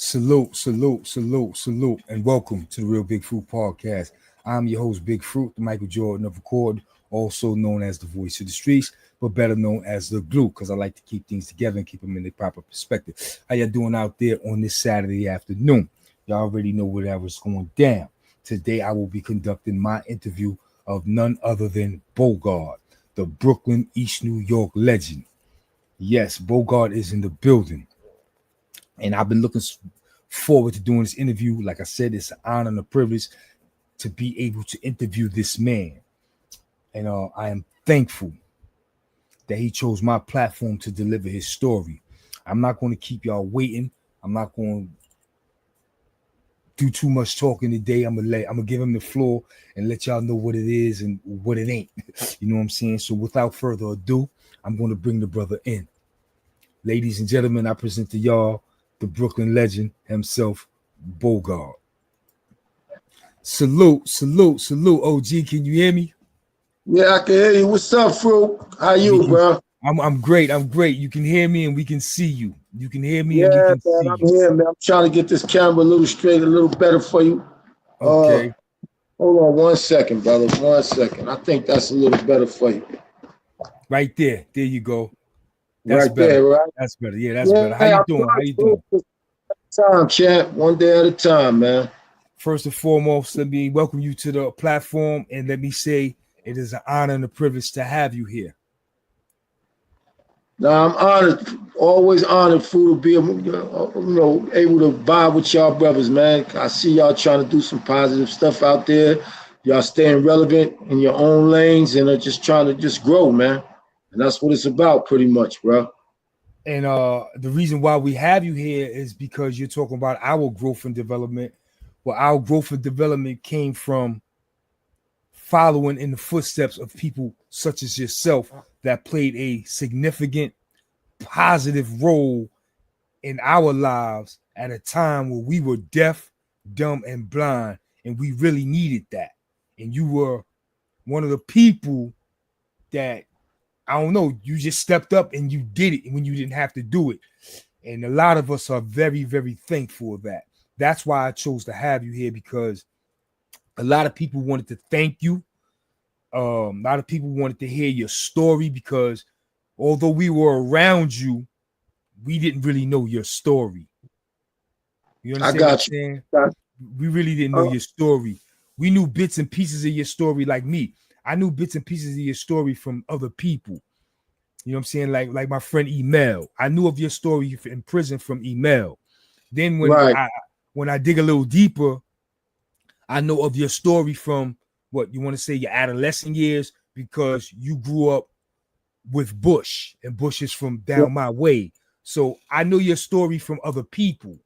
Salute, salute, salute, salute, and welcome to the Real Big Fruit Podcast. I'm your host, Big Fruit, the Michael Jordan of Record, also known as the voice of the streets, but better known as the glue, because I like to keep things together and keep them in their proper perspective. How y'all doing out there on this Saturday afternoon? Y'all already know where that was going down. Today, I will be conducting my interview of none other than Bogard, the Brooklyn, East New York legend. Yes, Bogard is in the building. And I've been looking forward to doing this interview. Like I said, it's an honor and a privilege to be able to interview this man. And I am thankful that he chose my platform to deliver his story. I'm not going to keep y'all waiting. I'm not going to do too much talking today. I'm gonna give him the floor and let y'all know what it is and what it ain't. You know what I'm saying? So without further ado, I'm going to bring the brother in. Ladies and gentlemen, I present to y'all the Brooklyn legend himself, Bogard. Salute, salute, salute. OG, can you hear me? Yeah, I can hear you. What's up, Fruit? How you, bro? I'm great. I'm great. You can hear me and we can see you. You can hear me and we can see I'm here, man. I'm trying to get this camera a little straight, a little better for you. Okay. Hold on 1 second, brother. 1 second. I think that's a little better for you. Right there. There you go. That's right better. There, right? That's better. Yeah, that's better. How you doing? How you doing? Time, champ. One day at a time, man. First and foremost, let me welcome you to the platform, and let me say it is an honor and a privilege to have you here. Now, I'm honored, always honored, Fruit, to be able to vibe with y'all brothers, man. I see y'all trying to do some positive stuff out there. Y'all staying relevant in your own lanes and are just trying to just grow, man. And that's what it's about, pretty much, bro. And the reason why we have you here is because you're talking about our growth and development. Well, our growth and development came from following in the footsteps of people such as yourself that played a significant positive role in our lives at a time where we were deaf, dumb, and blind, and we really needed that. And you were one of the people that, I don't know, you just stepped up and you did it when you didn't have to do it. And a lot of us are very, very thankful of that. That's why I chose to have you here, because a lot of people wanted to thank you. A lot of people wanted to hear your story, because although we were around you, we didn't really know your story. You understand what I'm saying? We really didn't know your story. We knew bits and pieces of your story, like me. I knew bits and pieces of your story from other people. You know what I'm saying? Like my friend Emel. I knew of your story in prison from Emel. Then when I dig a little deeper, I know of your story from what you want to say, your adolescent years, because you grew up with Bush, and Bush is from down my way. So I know your story from other people.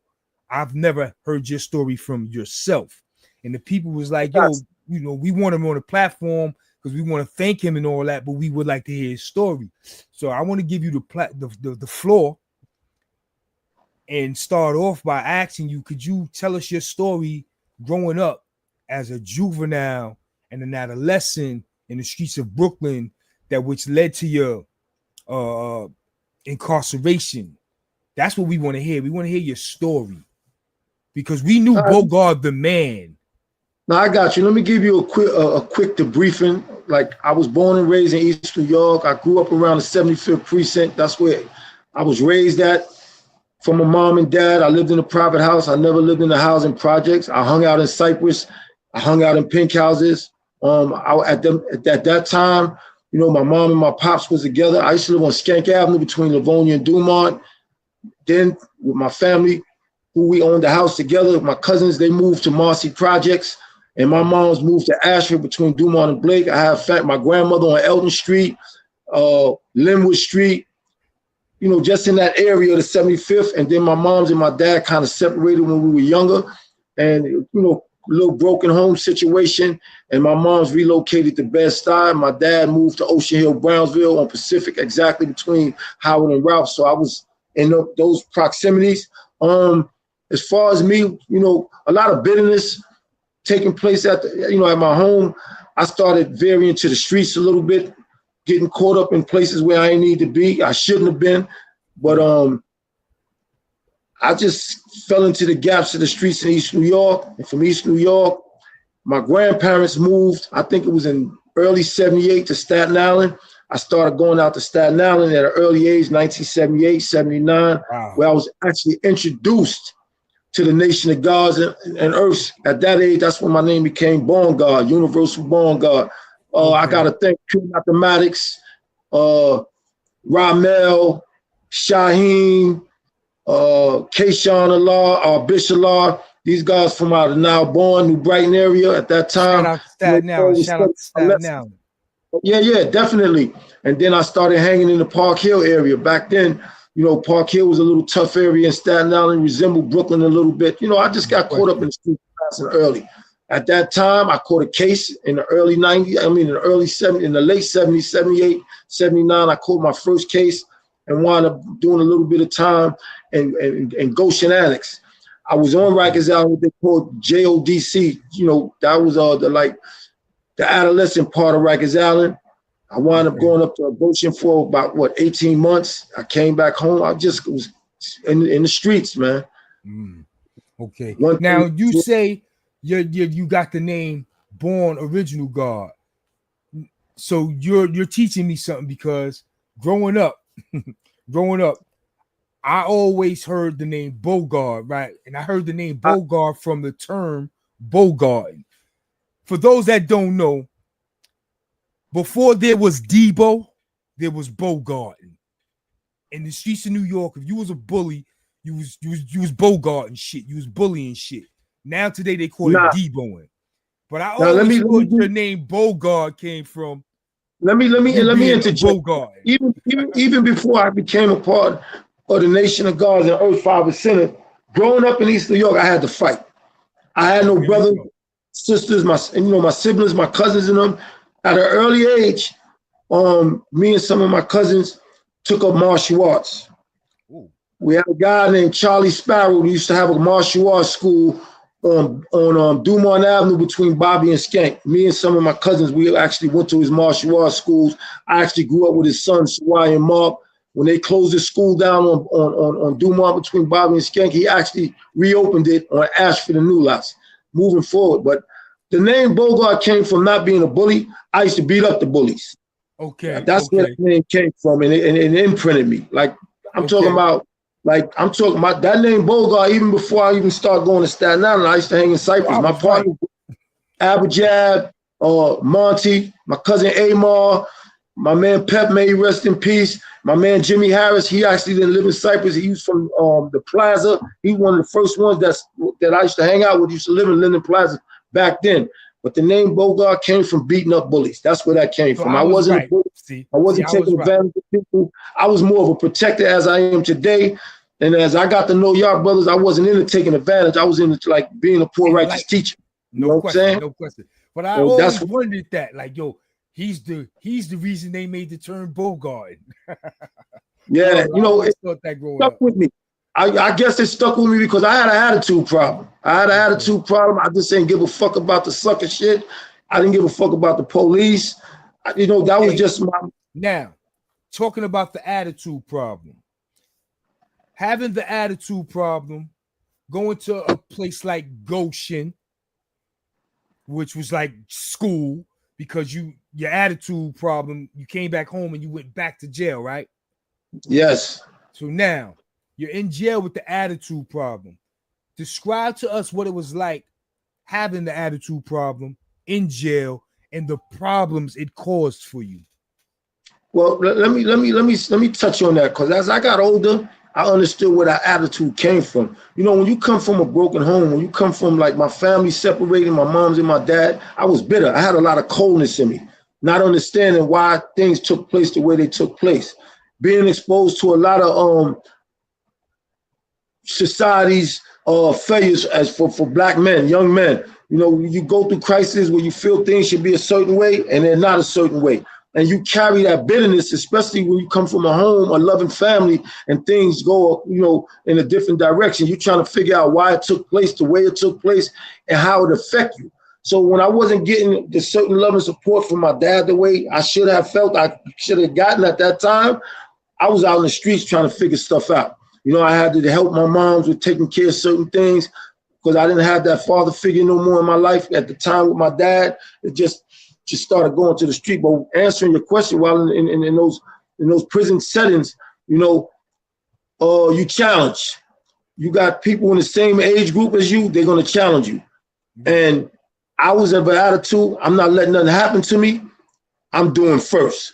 I've never heard your story from yourself. And the people was like, yo, you know, we want him on the platform because we want to thank him and all that, but we would like to hear his story. So I want to give you the floor and start off by asking you, could you tell us your story growing up as a juvenile and an adolescent in the streets of Brooklyn, that which led to your incarceration? That's what we want to hear. We want to hear your story, because we knew Bogard the man. Now I got you. Let me give you a quick debriefing. Like, I was born and raised in East New York. I grew up around the 75th precinct. That's where I was raised at. From my mom and dad, I lived in a private house. I never lived in the housing projects. I hung out in Cypress. I hung out in pink houses. At that time, you know, my mom and my pops was together. I used to live on Skank Avenue between Livonia and Dumont. Then with my family, who we owned the house together, my cousins, they moved to Marcy Projects, and my mom's moved to Ashford between Dumont and Blake. I have my grandmother on Elton Street, Linwood Street, you know, just in that area of the 75th. And then my mom's and my dad kind of separated when we were younger, and, you know, a little broken home situation. And my mom's relocated to Bed-Stuy. My dad moved to Ocean Hill, Brownsville on Pacific, exactly between Howard and Ralph. So I was in those proximities. As far as me, you know, a lot of bitterness taking place at my home. I started veering to the streets a little bit, getting caught up in places where I didn't need to be. I shouldn't have been, but I just fell into the gaps of the streets in East New York. And from East New York, my grandparents moved, I think it was in early 78 to Staten Island. I started going out to Staten Island at an early age, 1978, 79, where I was actually introduced to the Nation of Gods and Earths. At that age, that's when my name became Bogard, Universal Bogard. I got to thank Pure Mathematics, Ramel, Shaheen, Kayshawn Allah, Bishalar. These guys from out of Now Born, New Brighton area at that time. Shout out to Staten Island. Shout out to Staten Island. Yeah, definitely. And then I started hanging in the Park Hill area. Back then, you know, Park Hill was a little tough area, and Staten Island resembled Brooklyn a little bit. You know, I just got caught up in the street early. At that time, I caught a case in the early 90s, in the early 70s, in the late 70s, 78, 79. I caught my first case and wound up doing a little bit of time in Goshen Annex. I was on Rikers Island, what they called JODC. You know, that was the adolescent part of Rikers Island. I wound up going up to Goshen for about 18 months. I came back home. I just was in the streets, man. Okay. Now you say you got the name Born Original Guard. So you're teaching me something, because growing up, I always heard the name Bogard, right? And I heard the name Bogard from the term Bogard. For those that don't know, before there was Debo, there was Bogard. In the streets of New York, if you was a bully, you was Bogard and shit. You was bullying shit. Now today they call it Deboing. But I always thought your name Bogard came from. Let me interject. Bogard. Even before I became a part of the Nation of Gods and Earth Father Center, growing up in East New York, I had to fight. I had no brothers, sisters, my siblings, my cousins, and them. At an early age, me and some of my cousins took up martial arts. Ooh. We had a guy named Charlie Sparrow who used to have a martial arts school on Dumont Avenue between Bobby and Skank. Me and some of my cousins, we actually went to his martial arts schools. I actually grew up with his son, Sawai and Mark. When they closed his school down on Dumont between Bobby and Skank, he actually reopened it on Ashford and New Lots, moving forward. But the name Bogard came from not being a bully. I used to beat up the bullies. Okay. That's where the name came from, and it imprinted me. Like I'm talking about that name Bogard. Even before I even started going to Staten Island, I used to hang in Cypress. My partner, Abajad, Monty, my cousin Amar, my man Pep, may he rest in peace. My man Jimmy Harris, he actually didn't live in Cypress. He was from the Plaza. He was one of the first ones that I used to hang out with. He used to live in Linden Plaza back then. But the name Bogard came from beating up bullies. That's where that came from. I wasn't a bully. I wasn't taking advantage of people. I was more of a protector as I am today. And as I got to know y'all brothers, I wasn't into taking advantage. I was into like being a poor righteous teacher. You know what I'm saying? No question. But I always wondered that, like, yo, he's the reason they made the term Bogard. Yeah, it stuck with me. I guess it stuck with me because I had an attitude problem. I just didn't give a fuck about the sucker shit. I didn't give a fuck about the police. That was just my. Now, talking about the attitude problem. Having the attitude problem, going to a place like Goshen, which was like school, because your attitude problem, you came back home and you went back to jail, right? Yes. So now you're in jail with the attitude problem. Describe to us what it was like having the attitude problem in jail and the problems it caused for you. Well, let me touch on that, because as I got older, I understood where that attitude came from. When you come from a broken home, when you come from like my family separated, my mom's and my dad, I was bitter. I had a lot of coldness in me, not understanding why things took place the way they took place. Being exposed to a lot of society's failures as for Black men, young men. You go through crises where you feel things should be a certain way and they're not a certain way. And you carry that bitterness, especially when you come from a home, a loving family, and things go, in a different direction. You're trying to figure out why it took place, the way it took place, and how it affect you. So when I wasn't getting the certain love and support from my dad the way I should have felt I should have gotten at that time, I was out in the streets trying to figure stuff out. You know, I had to help my moms with taking care of certain things because I didn't have that father figure no more in my life at the time with my dad. It just started going to the street. But answering your question, while in those prison settings, you know, you challenge. You got people in the same age group as you, they're gonna challenge you. And I was of an attitude, I'm not letting nothing happen to me. I'm doing first.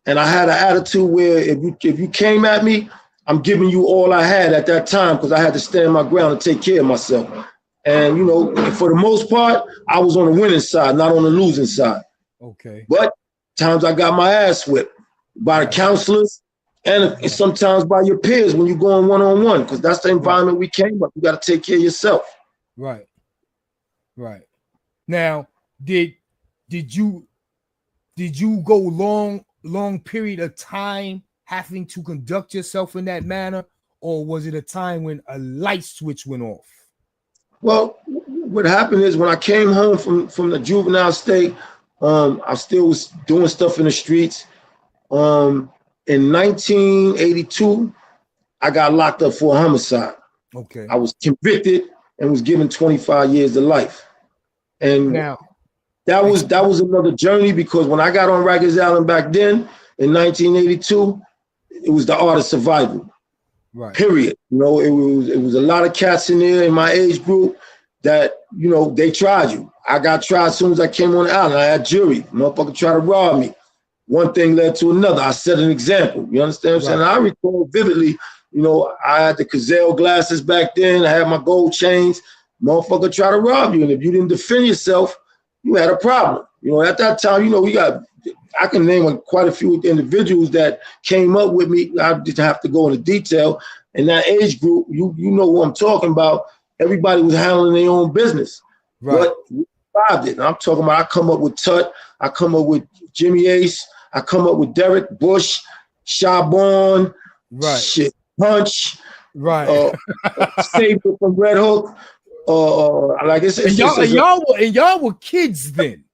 And I had an attitude where if you came at me, I'm giving you all I had at that time because I had to stand my ground and take care of myself. And, you know, for the most part, I was on the winning side, not on the losing side. Okay. But times I got my ass whipped by the counselors and sometimes by your peers when you're going one-on-one, because that's the environment we came up. You got to take care of yourself. Right. Right. Now, did you go long period of time having to conduct yourself in that manner, or was it a time when a light switch went off? Well, what happened is when I came home from the juvenile state, I still was doing stuff in the streets. In 1982, I got locked up for a homicide. Okay. I was convicted and was given 25 years to life. And now that was another journey, because when I got on Rikers Island back then in 1982, it was the art of survival. Right. Period. You know, it was a lot of cats in there in my age group that, you know, they tried you. I got tried as soon as I came on the island. I had jury. Motherfucker tried to rob me. One thing led to another. I set an example. You understand what I'm saying? I recall vividly, you know, I had the Gazelle glasses back then. I had my gold chains. Motherfucker tried to rob you. And if you didn't defend yourself, you had a problem. You know, at that time, you know, I can name quite a few individuals that came up with me. I didn't have to go into detail. In that age group, you know what I'm talking about. Everybody was handling their own business. Right. But we survived it. And I'm talking about, I come up with Tut. I come up with Jimmy Ace. I come up with Derek Bush, Shabon, right, Punch, right, Saber from Red Hook. Like it's y'all were kids then.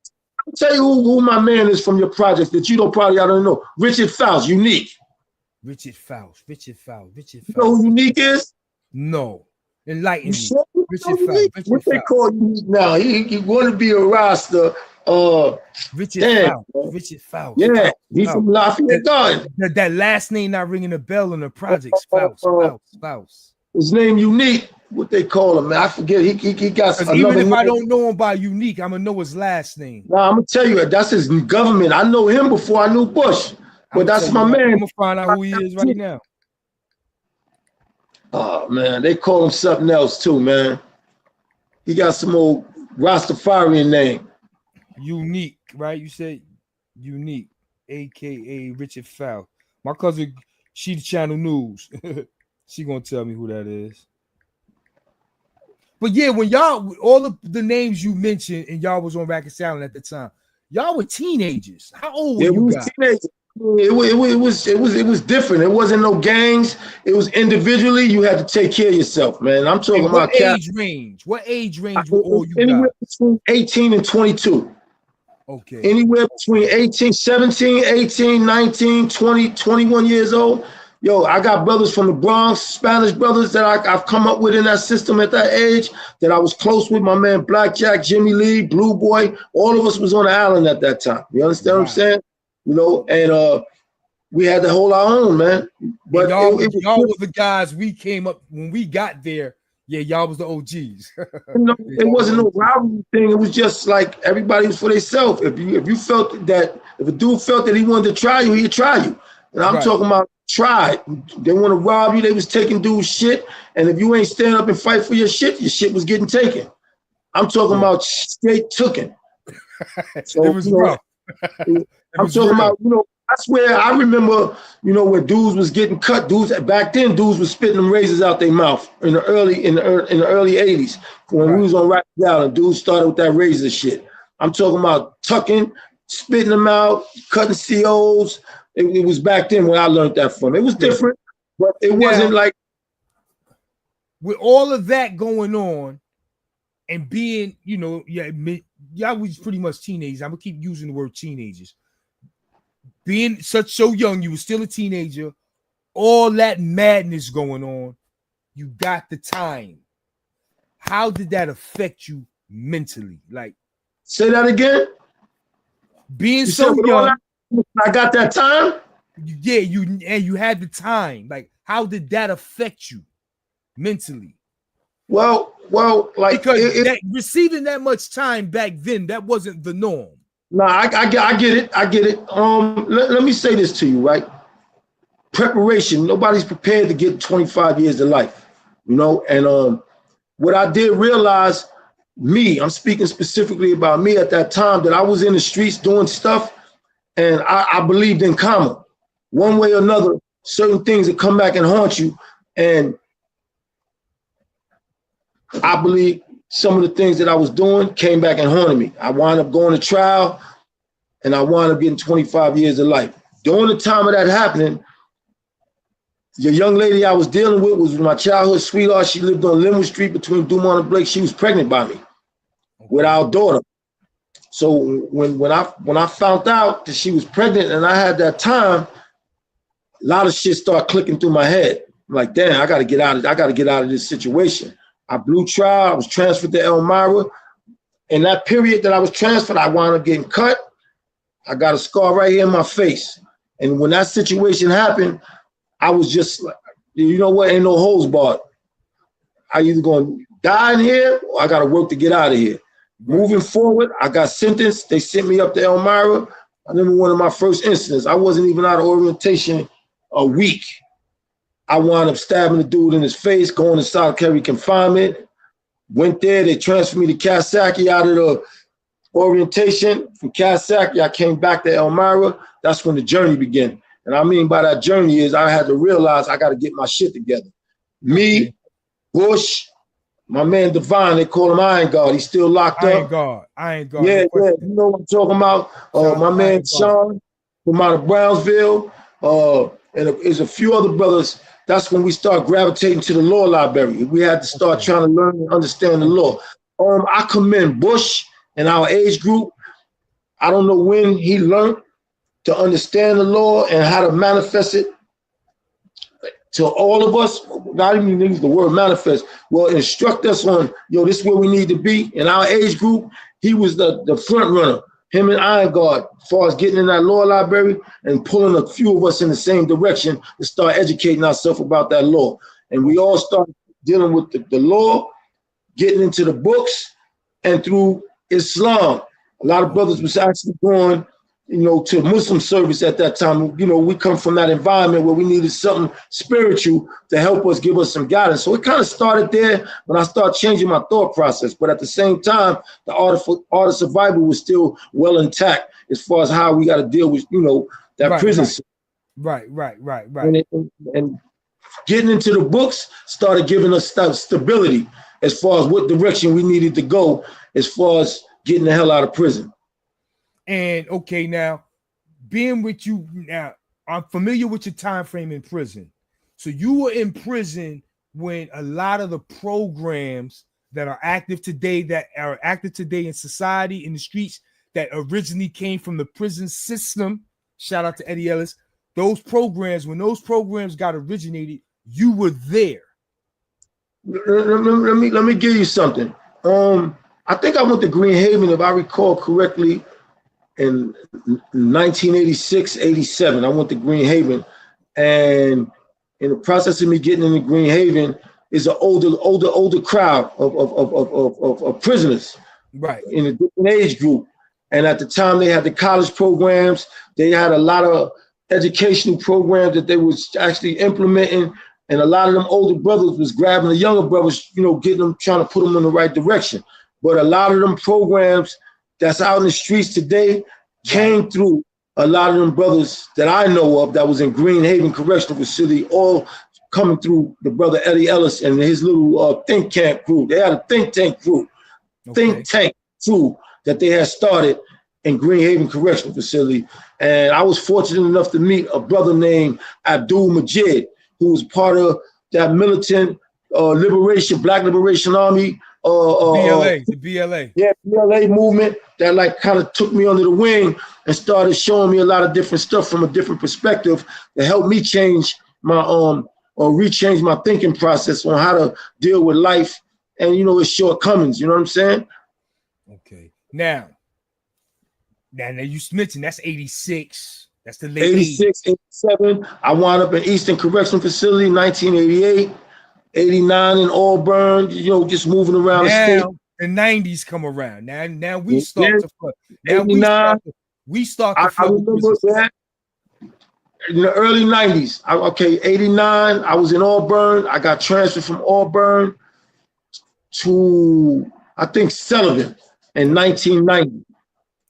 I'll tell you who my man is from your projects that you probably don't know. Richard Faust, Unique. Richard Faust. You know who Unique is? No. Enlighten me. Sure Richard Faust. What they call Unique now? He want to be a roster. Richard Faust. Yeah, he's from Lafayette Garden. That last name not ringing a bell in the projects. Faust. His name Unique. What they call him, man? I forget. He got another even if name. I don't know him by Unique, I'm gonna know his last name. Nah, I'm gonna tell you, that's his government. I know him before I knew Bush, but that's my man. I'm gonna find out who he is right now. Oh man, they call him something else too, man. He got some old Rastafarian name. Unique, right? You said Unique, aka Richard Faust. My cousin, she the Channel News. She gonna tell me who that is. But yeah, when y'all, all of the names you mentioned, and y'all was on Rikers Island at the time, y'all were teenagers. How old were you guys? Teenagers. It was different. It wasn't no gangs. It was individually. You had to take care of yourself, man. I'm talking about age range. What age range were all you anywhere guys? Between 18 and 22. Okay. Anywhere between 17, 18, 19, 20, 21 years old. Yo, I got brothers from the Bronx, Spanish brothers that I've come up with in that system at that age that I was close with. My man Blackjack, Jimmy Lee, Blue Boy, all of us was on the island at that time. You understand what I'm saying? You know, and we had to hold our own, man. But y'all were the guys we came up when we got there. Yeah, y'all was the OGs. It wasn't no rivalry thing. It was just like everybody was for themselves. If you felt that, if a dude felt that he wanted to try you, he'd try you. And I'm talking about try. They want to rob you. They was taking dudes' shit. And if you ain't stand up and fight for your shit was getting taken. I'm talking about straight tooken. So, it was rough. I'm talking about, you know, that's where I remember, you know, where dudes was getting cut. Back then, dudes was spitting them razors out their mouth in the early 80s. When we was on Rikers Island, dudes started with that razor shit. I'm talking about tucking, spitting them out, cutting COs. It was back then when I learned that from. It was different, but it wasn't like. With all of that going on and being, you know, y'all was pretty much teenagers. I'm gonna keep using the word teenagers. Being so young, you were still a teenager, all that madness going on. you got the time. How did that affect you mentally? Like, say that again. Being You so said, young, I got that time. yeah, you had the time. Like, how did that affect you mentally? Well, like Because receiving that much time back then, that wasn't the norm. No, I get it. I get it. Let me say this to you, right? Preparation. Nobody's prepared to get 25 years of life, you know. And what I did realize, I'm speaking specifically about me at that time, that I was in the streets doing stuff, and I believed in karma. One way or another, certain things that come back and haunt you, and I believe some of the things that I was doing came back and haunted me. I wound up going to trial, and I wound up getting 25 years of life. During the time of that happening, the young lady I was dealing with was my childhood sweetheart. She lived on Linwood Street between Dumont and Blake. She was pregnant by me with our daughter. So when I found out that she was pregnant and I had that time, a lot of shit started clicking through my head. I'm like, damn, I gotta get out of this situation. I blew trial. I was transferred to Elmira. In that period that I was transferred, I wound up getting cut. I got a scar right here in my face. And when that situation happened, I was just like, you know what? Ain't no holds barred. I either gonna die in here or I gotta work to get out of here. Right. Moving forward, I got sentenced. They sent me up to Elmira. I remember one of my first incidents. I wasn't even out of orientation a week. I wound up stabbing the dude in his face, going to solitary confinement. Went there, they transferred me to Coxsackie out of the orientation. From Coxsackie, I came back to Elmira. That's when the journey began. And I mean by that journey is I had to realize I got to get my shit together. Me, Bush, my man Divine, they call him Iron Guard. He's still locked up. Iron Guard. Yeah, you know what I'm talking about. My man Sean from out of Brownsville, and there's a few other brothers. That's when we start gravitating to the law library. We had to start trying to learn and understand the law. I commend Bush and our age group. I don't know when he learned to understand the law and how to manifest it to all of us. Not even use the word manifest. Well, instruct us on, this is where we need to be. In our age group, he was the front runner. Him and Iron Guard, as far as getting in that law library and pulling a few of us in the same direction to start educating ourselves about that law. And we all started dealing with the law, getting into the books, and through Islam. A lot of brothers was actually going, to Muslim service at that time. We come from that environment where we needed something spiritual to help us, give us some guidance. So it kind of started there when I started changing my thought process. But at the same time, the art of survival was still well intact as far as how we got to deal with, that prison system. Right. And getting into the books started giving us stability as far as what direction we needed to go as far as getting the hell out of prison. And okay, now being with you now, I'm familiar with your time frame in prison. So you were in prison when a lot of the programs that are active today in society, in the streets, that originally came from the prison system. Shout out to Eddie Ellis. When those programs got originated, you were there. Let me give you something. I think I went to Green Haven, if I recall correctly, in 1986, 87. I went to Green Haven, and in the process of me getting into Green Haven is an older crowd of prisoners, right, in a different age group. And at the time, they had the college programs. They had a lot of educational programs that they was actually implementing. And a lot of them older brothers was grabbing the younger brothers, getting them, trying to put them in the right direction. But a lot of them programs that's out in the streets today came through a lot of them brothers that I know of that was in Green Haven Correctional Facility, all coming through the brother Eddie Ellis and his little think tank crew. They had a think tank crew, that they had started in Green Haven Correctional Facility. And I was fortunate enough to meet a brother named Abdul Majid, who was part of that militant Black Liberation Army, the BLA. Yeah, BLA movement that kind of took me under the wing and started showing me a lot of different stuff from a different perspective to help me change my rechange my thinking process on how to deal with life and, you know, its shortcomings. You know what I'm saying? Okay. Now you mentioned that's 86. That's the late 86, 87. I wound up in Eastern Correctional Facility, 1988, 89 in Auburn, you know, just moving around the state. The 90s come around. Now we start to flood. We start to I remember that in the early 90s. 89, I was in Auburn. I got transferred from Auburn to, I think, Sullivan in 1990.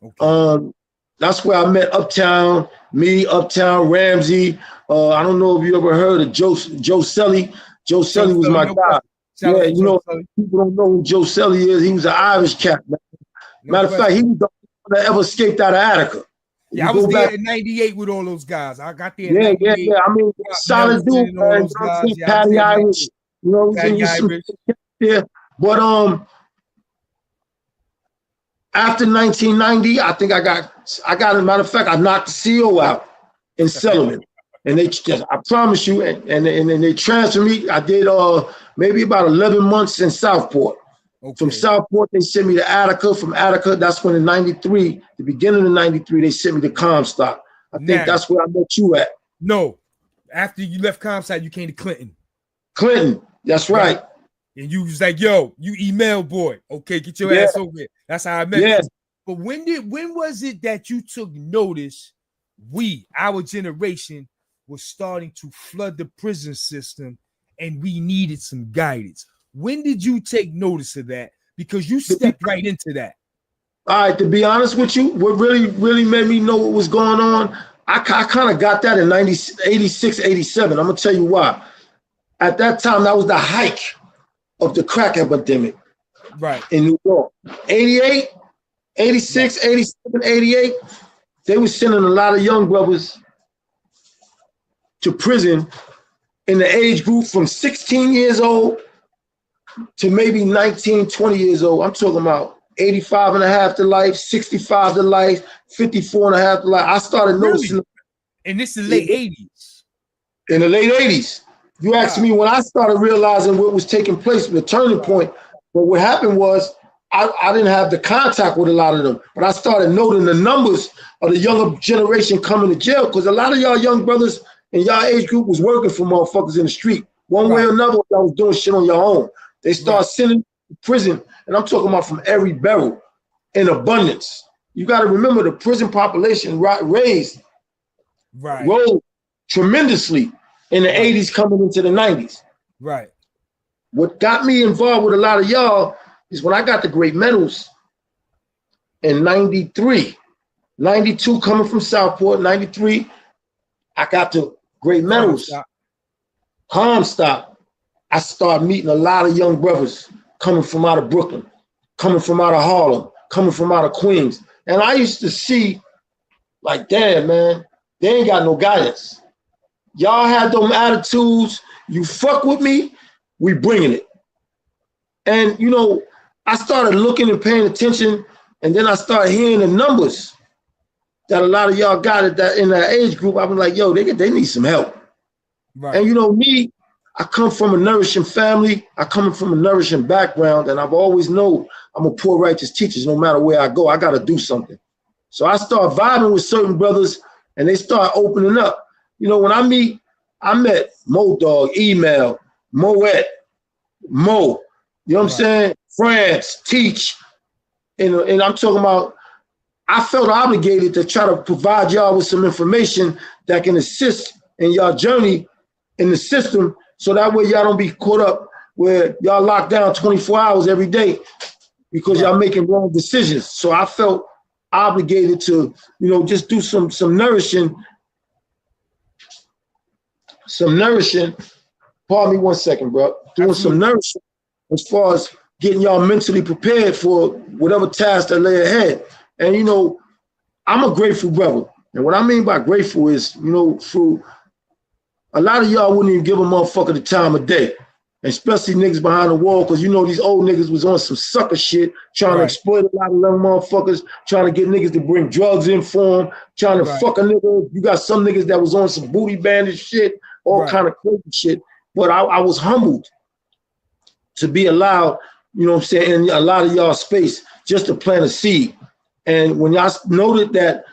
Okay. That's where I met Uptown, Ramsey. I don't know if you ever heard of Joe Selly. Joe Selly was my guy. Yeah, you know, people don't know who Joe Selly is. He was an Irish cat. Matter of fact, he was the one that ever escaped out of Attica. Yeah, I was there in 98 with all those guys. I got there in 98. Yeah. I mean, solid dude, man. Patty Irish. You know, Patty Irish. Yeah. But after 1990, I think I got, as a matter of fact, I knocked the CO out in Sullivan. And they just, I promise you, and they transferred me. I did maybe about 11 months in Southport. Okay. From Southport, they sent me to Attica. From Attica, that's when in 93, the beginning of 93, they sent me to Comstock. I think that's where I met you at. No, after you left Comstock, you came to Clinton. Clinton, that's right. And you was like, yo, you email boy. Okay, get your ass over here. That's how I met you. But when was it that you took notice our generation, was starting to flood the prison system and we needed some guidance? When did you take notice of that? Because you stepped right into that. All right, to be honest with you, what really made me know what was going on, I kind of got that in 86, 87. I'm going to tell you why. At that time, that was the height of the crack epidemic in New York. 88, 86, 87, 88, they were sending a lot of young brothers to prison in the age group from 16 years old to maybe 19, 20 years old. I'm talking about 85 and a half to life, 65 to life, 54 and a half to life. I started noticing. And this is late 80s. In the late 80s. You asked me when I started realizing what was taking place, the turning point. But what happened was I didn't have the contact with a lot of them, but I started noting the numbers of the younger generation coming to jail, because a lot of y'all young brothers in y'all age group was working for motherfuckers in the street. One way or another, y'all was doing shit on your own. They start sending to prison, and I'm talking about from every barrel in abundance. You got to remember the prison population rose tremendously in the 80s coming into the 90s. Right. What got me involved with a lot of y'all is when I got the great medals in 93, 92 coming from Southport, 93, I got the great medals. Comstock. I started meeting a lot of young brothers coming from out of Brooklyn, coming from out of Harlem, coming from out of Queens. And I used to see, like, damn, man, they ain't got no guidance. Y'all had them attitudes. You fuck with me, we bringing it. And, you know, I started looking and paying attention, and then I started hearing the numbers that a lot of y'all got at that in that age group. I was like, yo, they need some help. Right. And, you know, me, I come from a nourishing family. I come from a nourishing background, and I've always known I'm a poor righteous teacher. No matter where I go, I got to do something. So I start vibing with certain brothers, and they start opening up. You know, when I met Mo Dog, Email, Moet, Mo, you know what I'm saying? France, Teach. And I'm talking about, I felt obligated to try to provide y'all with some information that can assist in y'all journey in the system, so that way y'all don't be caught up where y'all locked down 24 hours every day because y'all making wrong decisions. So I felt obligated to, you know, just do some nourishing. Pardon me 1 second, bro. Doing some nourishing as far as getting y'all mentally prepared for whatever task that lay ahead. And, you know, I'm a grateful brother. And what I mean by grateful is, you know, through a lot of y'all wouldn't even give a motherfucker the time of day, especially niggas behind the wall, because you know these old niggas was on some sucker shit, trying to exploit a lot of young motherfuckers, trying to get niggas to bring drugs in for them, trying to fuck a nigga. You got some niggas that was on some booty bandage shit, all kind of crazy shit. but I was humbled to be allowed, you know what I'm saying, in a lot of y'all space just to plant a seed. And when y'all noted that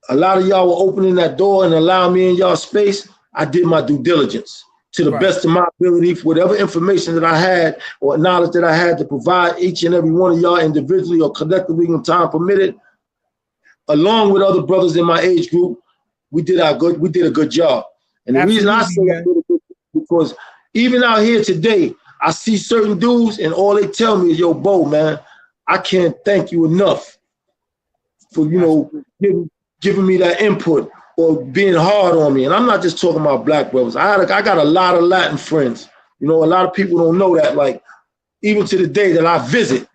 a lot of y'all were opening that door and allowing me in y'all space, I did my due diligence to the best of my ability, for whatever information that I had or knowledge that I had to provide each and every one of y'all individually or collectively when time permitted, along with other brothers in my age group. We did a good job. And the reason I say that is because even out here today, I see certain dudes and all they tell me is, yo, Bo, man, I can't thank you enough for, you know, giving me that input or being hard on me. And I'm not just talking about black brothers. I got a lot of Latin friends. You know, a lot of people don't know that, like, even to the day that I visit.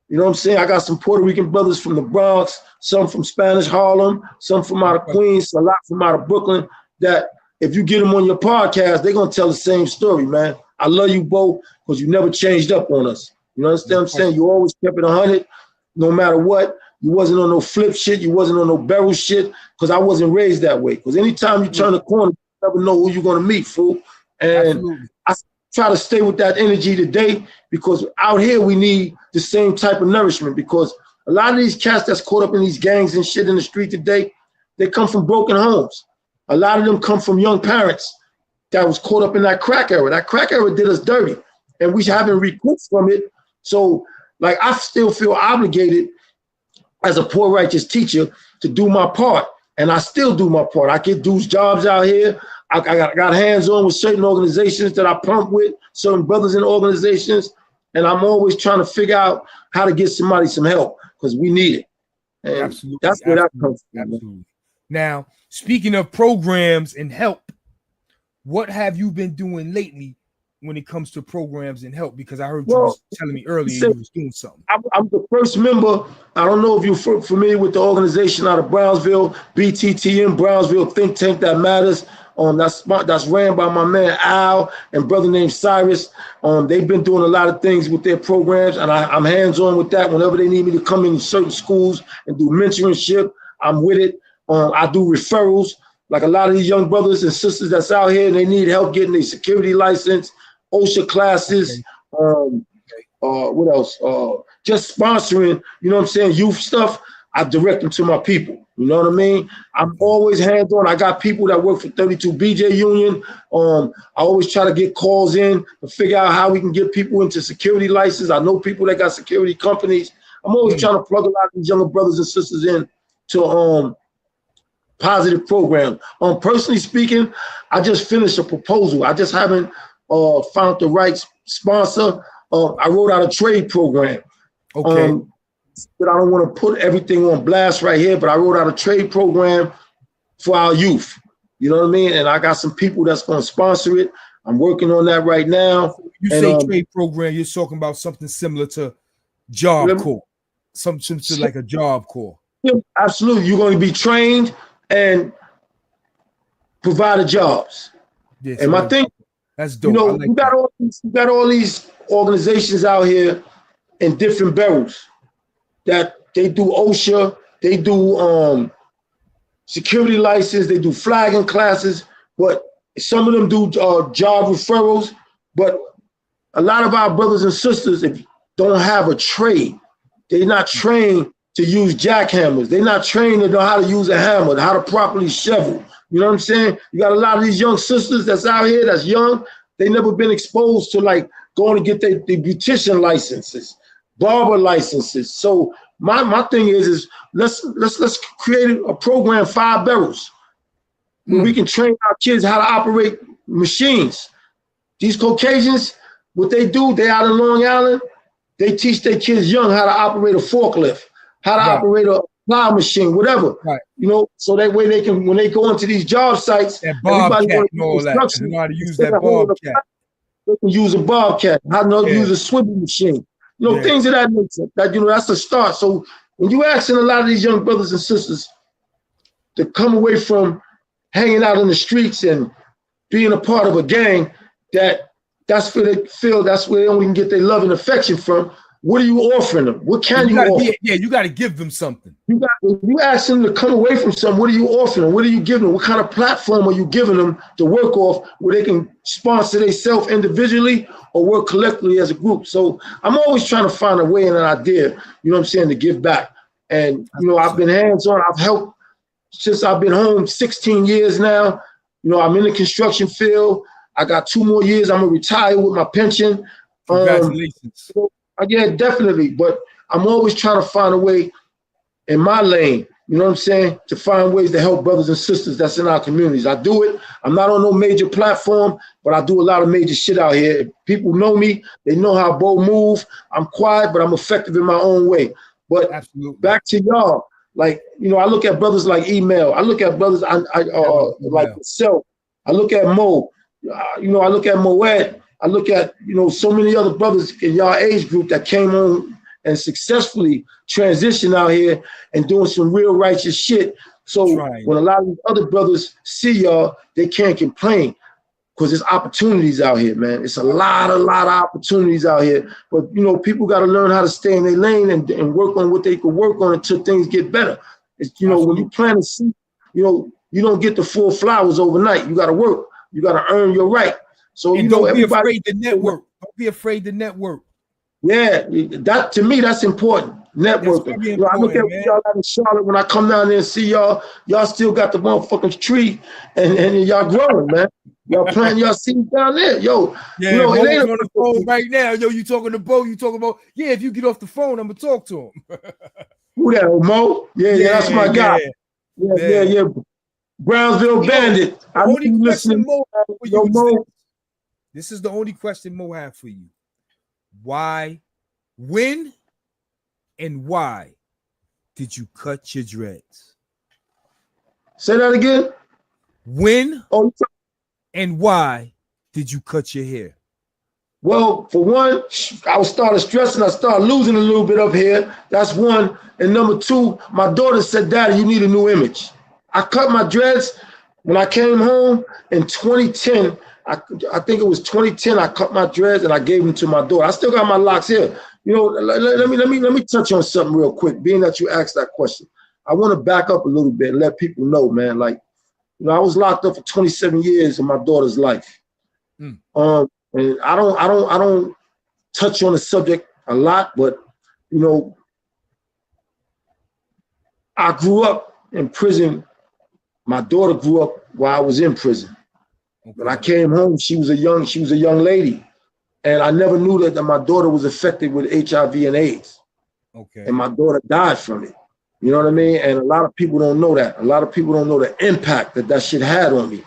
You know what I'm saying? I got some Puerto Rican brothers from the Bronx, some from Spanish Harlem, some from out of Queens, a lot from out of Brooklyn, that if you get them on your podcast, they're going to tell the same story, man. I love you, Bo, because you never changed up on us. You understand what I'm saying? You always kept it 100, no matter what. You wasn't on no flip shit. You wasn't on no barrel shit, because I wasn't raised that way. Because anytime you turn the corner, you never know who you're going to meet, fool. And I try to stay with that energy today, because out here we need the same type of nourishment, because a lot of these cats that's caught up in these gangs and shit in the street today, they come from broken homes. A lot of them come from young parents that was caught up in that crack era. That crack era did us dirty, and we haven't recouped from it. So, like, I still feel obligated as a poor righteous teacher to do my part, and I still do my part. I get dudes jobs out here. I got hands-on with certain organizations that I pump with, certain brothers in organizations, and I'm always trying to figure out how to get somebody some help, because we need it. And absolutely, that's where that comes from. Absolutely. Now, speaking of programs and help, what have you been doing lately when it comes to programs and help? Because I heard you was telling me earlier you was doing something. I'm the first member. I don't know if you're familiar with the organization out of Brownsville, BTTM, Brownsville Think Tank That Matters. That's ran by my man Al and brother named Cyrus. They've been doing a lot of things with their programs, and I'm hands-on with that. Whenever they need me to come in certain schools and do mentorship, I'm with it. I do referrals. Like a lot of these young brothers and sisters that's out here, and they need help getting their security license, OSHA classes, what else? Just sponsoring, you know what I'm saying, youth stuff. I direct them to my people. You know what I mean? I'm always hands-on. I got people that work for 32 BJ Union. I always try to get calls in to figure out how we can get people into security license. I know people that got security companies. I'm always trying to plug a lot of these younger brothers and sisters in to positive program. Personally speaking, I just finished a proposal. I just haven't found the right sponsor. I wrote out a trade program. Okay. But I don't want to put everything on blast right here, but I wrote out a trade program for our youth. You know what I mean? And I got some people that's going to sponsor it. I'm working on that right now. You say trade program, you're talking about something similar to Job Corps, something like a Job Corps. Yeah, absolutely. You're going to be trained and provided jobs. Yes, and my thing, that's dope. You know, like you got all these organizations out here in different barrels that they do OSHA, they do security license, they do flagging classes, but some of them do job referrals. But a lot of our brothers and sisters don't have a trade. They're not trained to use jackhammers. They're not trained to know how to use a hammer, how to properly shovel. You know what I'm saying? You got a lot of these young sisters that's out here that's young. They never been exposed to like going to get their beautician licenses, barber licenses. So my thing is let's create a program, 5 barrels, where we can train our kids how to operate machines. These Caucasians, what they do, they out in Long Island, they teach their kids young how to operate a forklift, how to operate a plow machine, whatever. Right. You know, so that way they can, when they go into these job sites, that bobcat and all that, they know how to use that bobcat. They can use a bobcat, how to use a swivel machine. You know, things of that nature. That, you know, that's the start. So when you asking a lot of these young brothers and sisters to come away from hanging out in the streets and being a part of a gang, that's where they feel that's where they only can get their love and affection from. what are you offering them? What can you offer? You got to give them something. You ask them to come away from something. What are you offering them? What are you giving them? What kind of platform are you giving them to work off where they can sponsor themselves individually or work collectively as a group? So I'm always trying to find a way and an idea, you know what I'm saying, to give back. And, you know, I've been hands-on. I've helped since I've been home 16 years now. You know, I'm in the construction field. I got 2 more years. I'm going to retire with my pension. Congratulations. Yeah, definitely. But I'm always trying to find a way in my lane, you know what I'm saying, to find ways to help brothers and sisters that's in our communities. I do it. I'm not on no major platform, but I do a lot of major shit out here. If people know me, they know how Bo move. I'm quiet, but I'm effective in my own way. But absolutely, back to y'all, like, you know, I look at brothers like Email. I look at brothers like myself. I look at Mo. You know, I look at Moet. I look at, you know, so many other brothers in y'all age group that came on and successfully transitioned out here and doing some real righteous shit. So when a lot of these other brothers see y'all, they can't complain because there's opportunities out here, man. It's a lot of opportunities out here. But, you know, people got to learn how to stay in their lane and work on what they can work on until things get better. It's, you know, when you plant a seed, you know, you don't get the full flowers overnight. You got to work. You got to earn your right. So, and you know, don't be afraid to network. Don't be afraid to network. Yeah, that to me, that's important. Networking. You know, I look at y'all out in Charlotte when I come down there and see y'all. Y'all still got the motherfucking tree, and y'all growing, man. Y'all planting y'all seeds down there, yo. Yeah, you know, it ain't on the phone right now, yo. You talking to Bo? You talking about? Yeah, if you get off the phone, I'm gonna talk to him. Who that, Mo? Yeah, that's my guy. Yeah. Brownsville Bandit. The only question Mo have for you is this is the only question Mo have for you. Why, when, and why did you cut your dreads? Say that again. When and why did you cut your hair? Well, for one, I started stressing. I started losing a little bit up here. That's one. And number two, my daughter said, Daddy, you need a new image. I cut my dreads when I came home in 2010. I think it was 2010. I cut my dreads and I gave them to my daughter. I still got my locks here. You know, let me touch on something real quick. Being that you asked that question, I want to back up a little bit and let people know, man. Like, you know, I was locked up for 27 years in my daughter's life. And I don't touch on the subject a lot, but you know, I grew up in prison. My daughter grew up while I was in prison. When I came home, she was a young lady, and I never knew that my daughter was affected with HIV and AIDS. And my daughter died from it. You know what I mean? And a lot of people don't know that. A lot of people don't know the impact that shit had on me.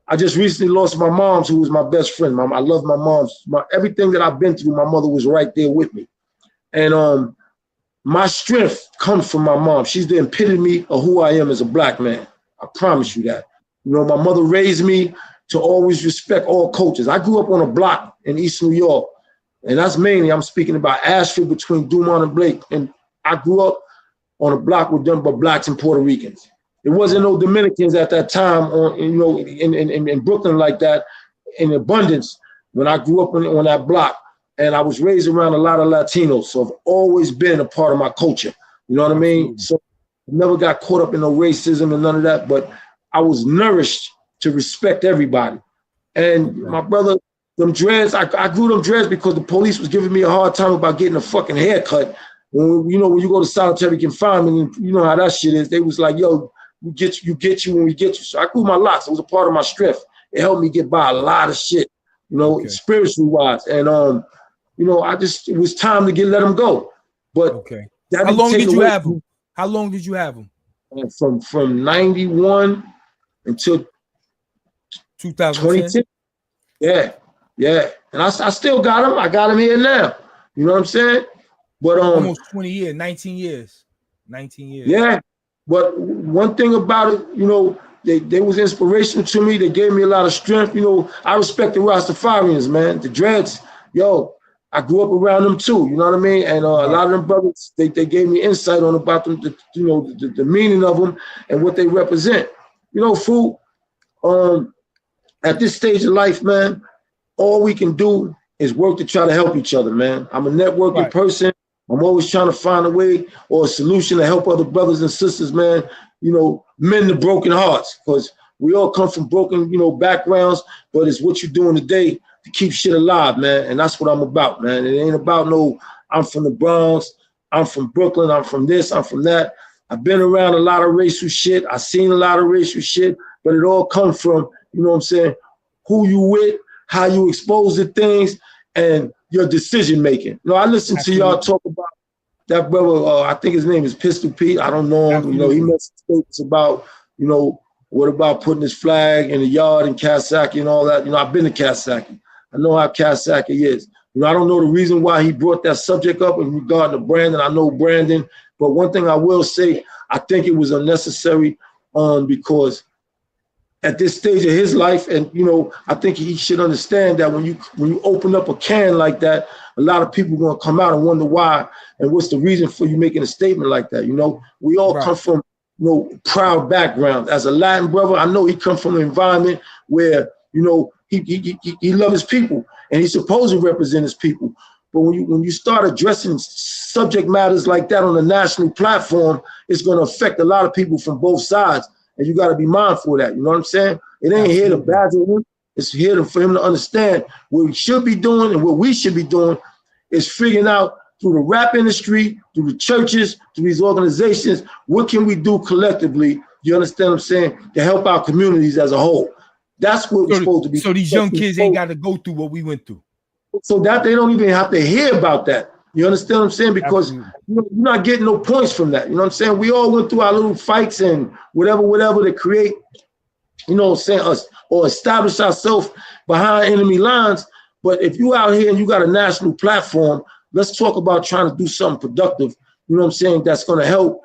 I just recently lost my mom, who was my best friend. I love my mom. Everything that I've been through, my mother was right there with me. And my strength comes from my mom. She's the epitome of who I am as a black man. I promise you that. You know, my mother raised me to always respect all cultures. I grew up on a block in East New York, and that's mainly, I'm speaking about Ashford between Dumont and Blake. And I grew up on a block with them, but blacks and Puerto Ricans. There wasn't no Dominicans at that time, in Brooklyn like that, in abundance. When I grew up on that block, and I was raised around a lot of Latinos, so I've always been a part of my culture. You know what I mean? So I never got caught up in no racism and none of that, but I was nourished to respect everybody. And my brother, them dreads, I grew them dreads because the police was giving me a hard time about getting a fucking haircut. When you go to solitary confinement, and you know how that shit is. They was like, yo, we get you when we get you. So I grew my locks. It was a part of my strength. It helped me get by a lot of shit, you know, spiritually wise. And you know, it was time to let them go. But how long did you have them? How long did you have them? From 91 until 2010. Yeah. And I still got them. I got them here now. You know what I'm saying? But almost 20 years, 19 years. Yeah. But one thing about it, you know, they was inspirational to me. They gave me a lot of strength. You know, I respect the Rastafarians, man. The dreads, yo, I grew up around them too. You know what I mean? And a lot of them brothers, they gave me insight on about them, the meaning of them and what they represent. You know, fool, at this stage of life, man, all we can do is work to try to help each other, man. I'm a networking person. I'm always trying to find a way or a solution to help other brothers and sisters, man, mend the broken hearts, because we all come from broken, backgrounds, but it's what you're doing today to keep shit alive, man. And that's what I'm about, man. It ain't about I'm from the Bronx, I'm from Brooklyn, I'm from this, I'm from that. I've been around a lot of racial shit. I've seen a lot of racial shit, but it all comes from, who you with, how you expose to things, and your decision making. I listen to y'all talk about that brother, I think his name is Pistol Pete. I don't know him. Absolutely. He made statements about, what about putting his flag in the yard in Coxsackie and all that. I've been to Coxsackie. I know how Coxsackie is. I don't know the reason why he brought that subject up in regard to Brandon. I know Brandon, but one thing I will say, I think it was unnecessary because at this stage of his life, and I think he should understand that when you open up a can like that, a lot of people are gonna come out and wonder why and what's the reason for you making a statement like that. We all come from proud background. As a Latin brother, I know he comes from an environment where he loves his people and he's supposed to represent his people. But when you start addressing subject matters like that on a national platform, it's going to affect a lot of people from both sides. And you got to be mindful of that. You know what I'm saying? It ain't here to badger him. It's here for him to understand what we should be doing, and what we should be doing is figuring out through the rap industry, through the churches, through these organizations, what can we do collectively, you understand what I'm saying, to help our communities as a whole. That's what we're supposed to be. So these young kids ain't got to go through what we went through. So that they don't even have to hear about that. You understand what I'm saying? Because you're not getting no points from that. You know what I'm saying? We all went through our little fights and whatever to create, us or establish ourselves behind enemy lines. But if you out here and you got a national platform, let's talk about trying to do something productive. You know what I'm saying? That's going to help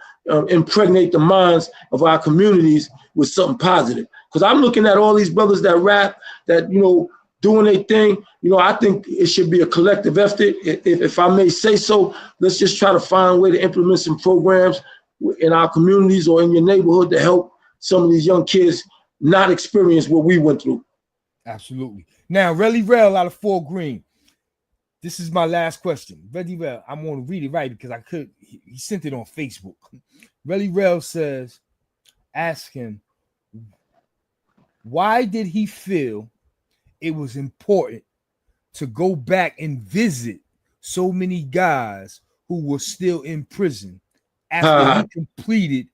impregnate the minds of our communities with something positive. Because I'm looking at all these brothers that rap, that, doing their thing. I think it should be a collective effort. If I may say so, let's just try to find a way to implement some programs in our communities or in your neighborhood to help some of these young kids not experience what we went through. Absolutely. Now, Relly Rel out of Fort Greene. This is my last question. Relly Rel, I'm going to read it right because he sent it on Facebook. Relly Rel says, ask him, why did he feel it was important to go back and visit so many guys who were still in prison after he completed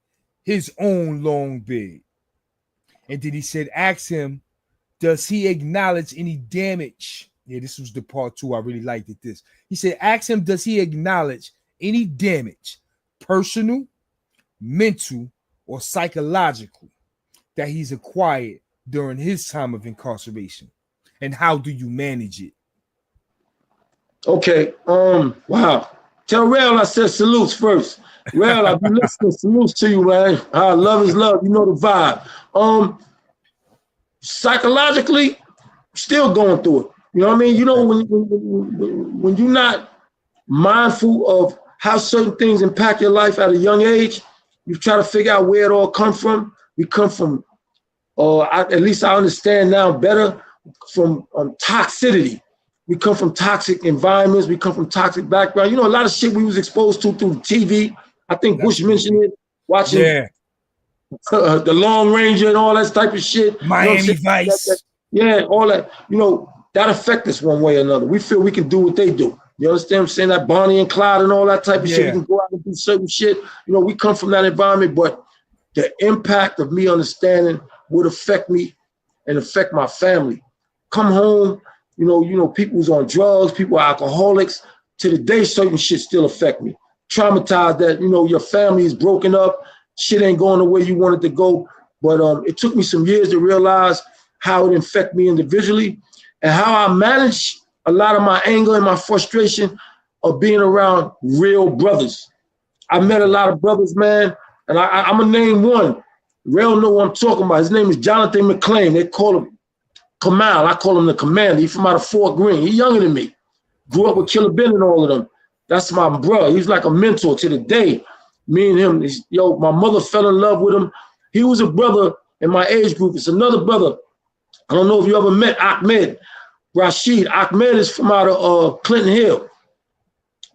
his own long bid? And then he said, ask him, does he acknowledge any damage? Yeah, this was the part 2. I really liked it. He said, ask him, does he acknowledge any damage, personal, mental, or psychological, that he's acquired during his time of incarceration? And how do you manage it? Okay. Wow. Tell Rel I said salutes first. Rel, I've been listening. Salutes to you, man. Love is love. You know the vibe. Psychologically, still going through it. You know what I mean? When you're not mindful of how certain things impact your life at a young age, you try to figure out where it all comes from. We come from, at least I understand now better, from toxicity. We come from toxic environments. We come from toxic background. A lot of shit we was exposed to through TV. I think Bush mentioned it, watching the Long Ranger and all that type of shit. Miami Vice. All that. That affect us one way or another. We feel we can do what they do. You understand what I'm saying? That Bonnie and Clyde and all that type of shit. We can go out and do certain shit. We come from that environment, but the impact of me understanding would affect me and affect my family. Come home, people who's on drugs, people are alcoholics. To the day, certain shit still affect me. Traumatized that, your family is broken up. Shit ain't going the way you want it to go. But it took me some years to realize how it affect me individually and how I manage a lot of my anger and my frustration of being around real brothers. I met a lot of brothers, man, and I'm gonna name one. Real know what I'm talking about. His name is Jonathan McClain. They call him Kamal. I call him the commander. He's from out of Fort Greene. He's younger than me. Grew up with Killer Ben and all of them. That's my brother. He's like a mentor to the day. Me and him, my mother fell in love with him. He was a brother in my age group. It's another brother. I don't know if you ever met Ahmed Rashid. Ahmed is from out of Clinton Hill.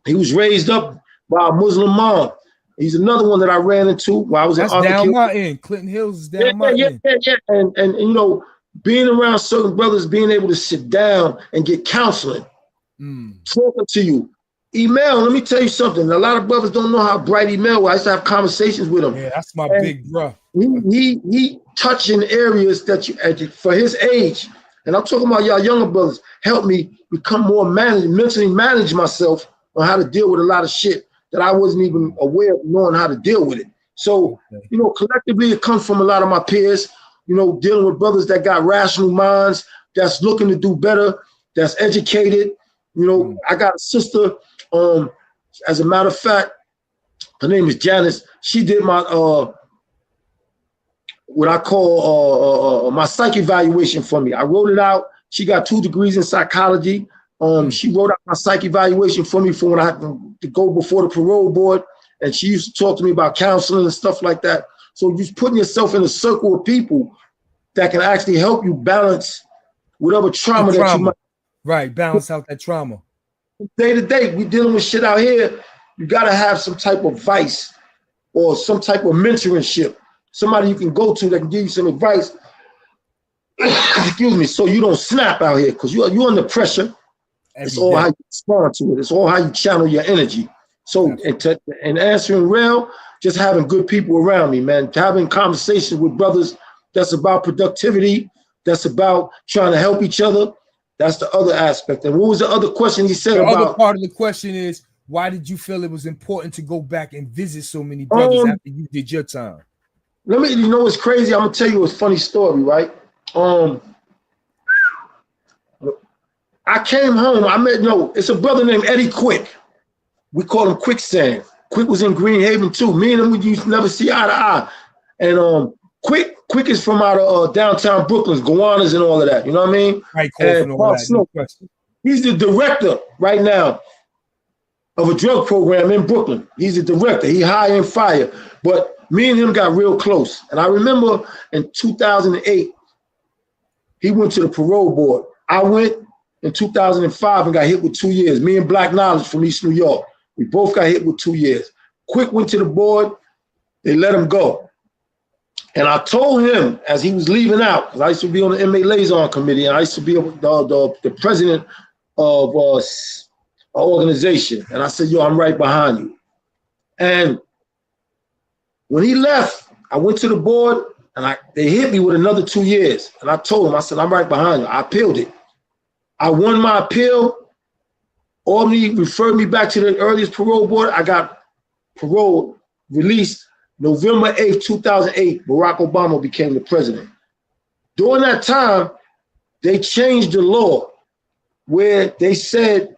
He was raised up by a Muslim mom. He's another one that I ran into while I was That's in Arthur down Kill. my end. Clinton Hills is down my end. Yeah. And you know, being around certain brothers, being able to sit down and get counseling, talking to you. Email, let me tell you something. A lot of brothers don't know how bright email was. I used to have conversations with him. Yeah, that's my and big bro. He touching areas that you, for his age, and I'm talking about y'all younger brothers, help me become more mentally manage myself on how to deal with a lot of shit that I wasn't even aware of knowing how to deal with it. So, you know, collectively it comes from a lot of my peers, you know, dealing with brothers that got rational minds, that's looking to do better, that's educated. You know, I got a sister, as a matter of fact, her name is Janice. She did my what I call my psych evaluation for me. I wrote it out. She got 2 degrees in psychology. She wrote out my psych evaluation for me for when I had to go before the parole board. And she used to talk to me about counseling and stuff like that. So just putting yourself in a circle of people that can actually help you balance whatever trauma that you might. Right, balance out that trauma. Day to day, we dealing with shit out here. You got to have some type of vice or some type of mentorship. Somebody you can go to that can give you some advice. Excuse me, so you don't snap out here because you're under pressure. It's all how you respond to it. It's all how you channel your energy. So, and answering real, just having good people around me, man. Having conversations with brothers that's about productivity, that's about trying to help each other. That's the other aspect. And what was the other question he said about? The other part of the question is, why did you feel it was important to go back and visit so many brothers after you did your time? Let me, you know what's crazy? I'm gonna tell you a funny story, right? I came home, it's a brother named Eddie Quick. We call him Quicksand. Quick was in Green Haven too. Me and him, we used to never see eye to eye. And Quick is from out of downtown Brooklyn, Gowanus and all of that. You know what I mean? Right, and all that, no question. He's the director right now of a drug program in Brooklyn. He's the director. He hire and fire. But me and him got real close. And I remember in 2008, he went to the parole board. I went in 2005 and got hit with 2 years. Me and Black Knowledge from East New York. We both got hit with 2 years. Quick went to the board. They let him go. And I told him as he was leaving out, because I used to be on the inmate liaison committee, and I used to be the president of an organization. And I said, yo, I'm right behind you. And when he left, I went to the board and they hit me with another 2 years. And I told him, I said, I'm right behind you. I appealed it. I won my appeal. Albany referred me back to the earliest parole board. I got parole released November 8th, 2008. Barack Obama became the president. During that time, they changed the law where they said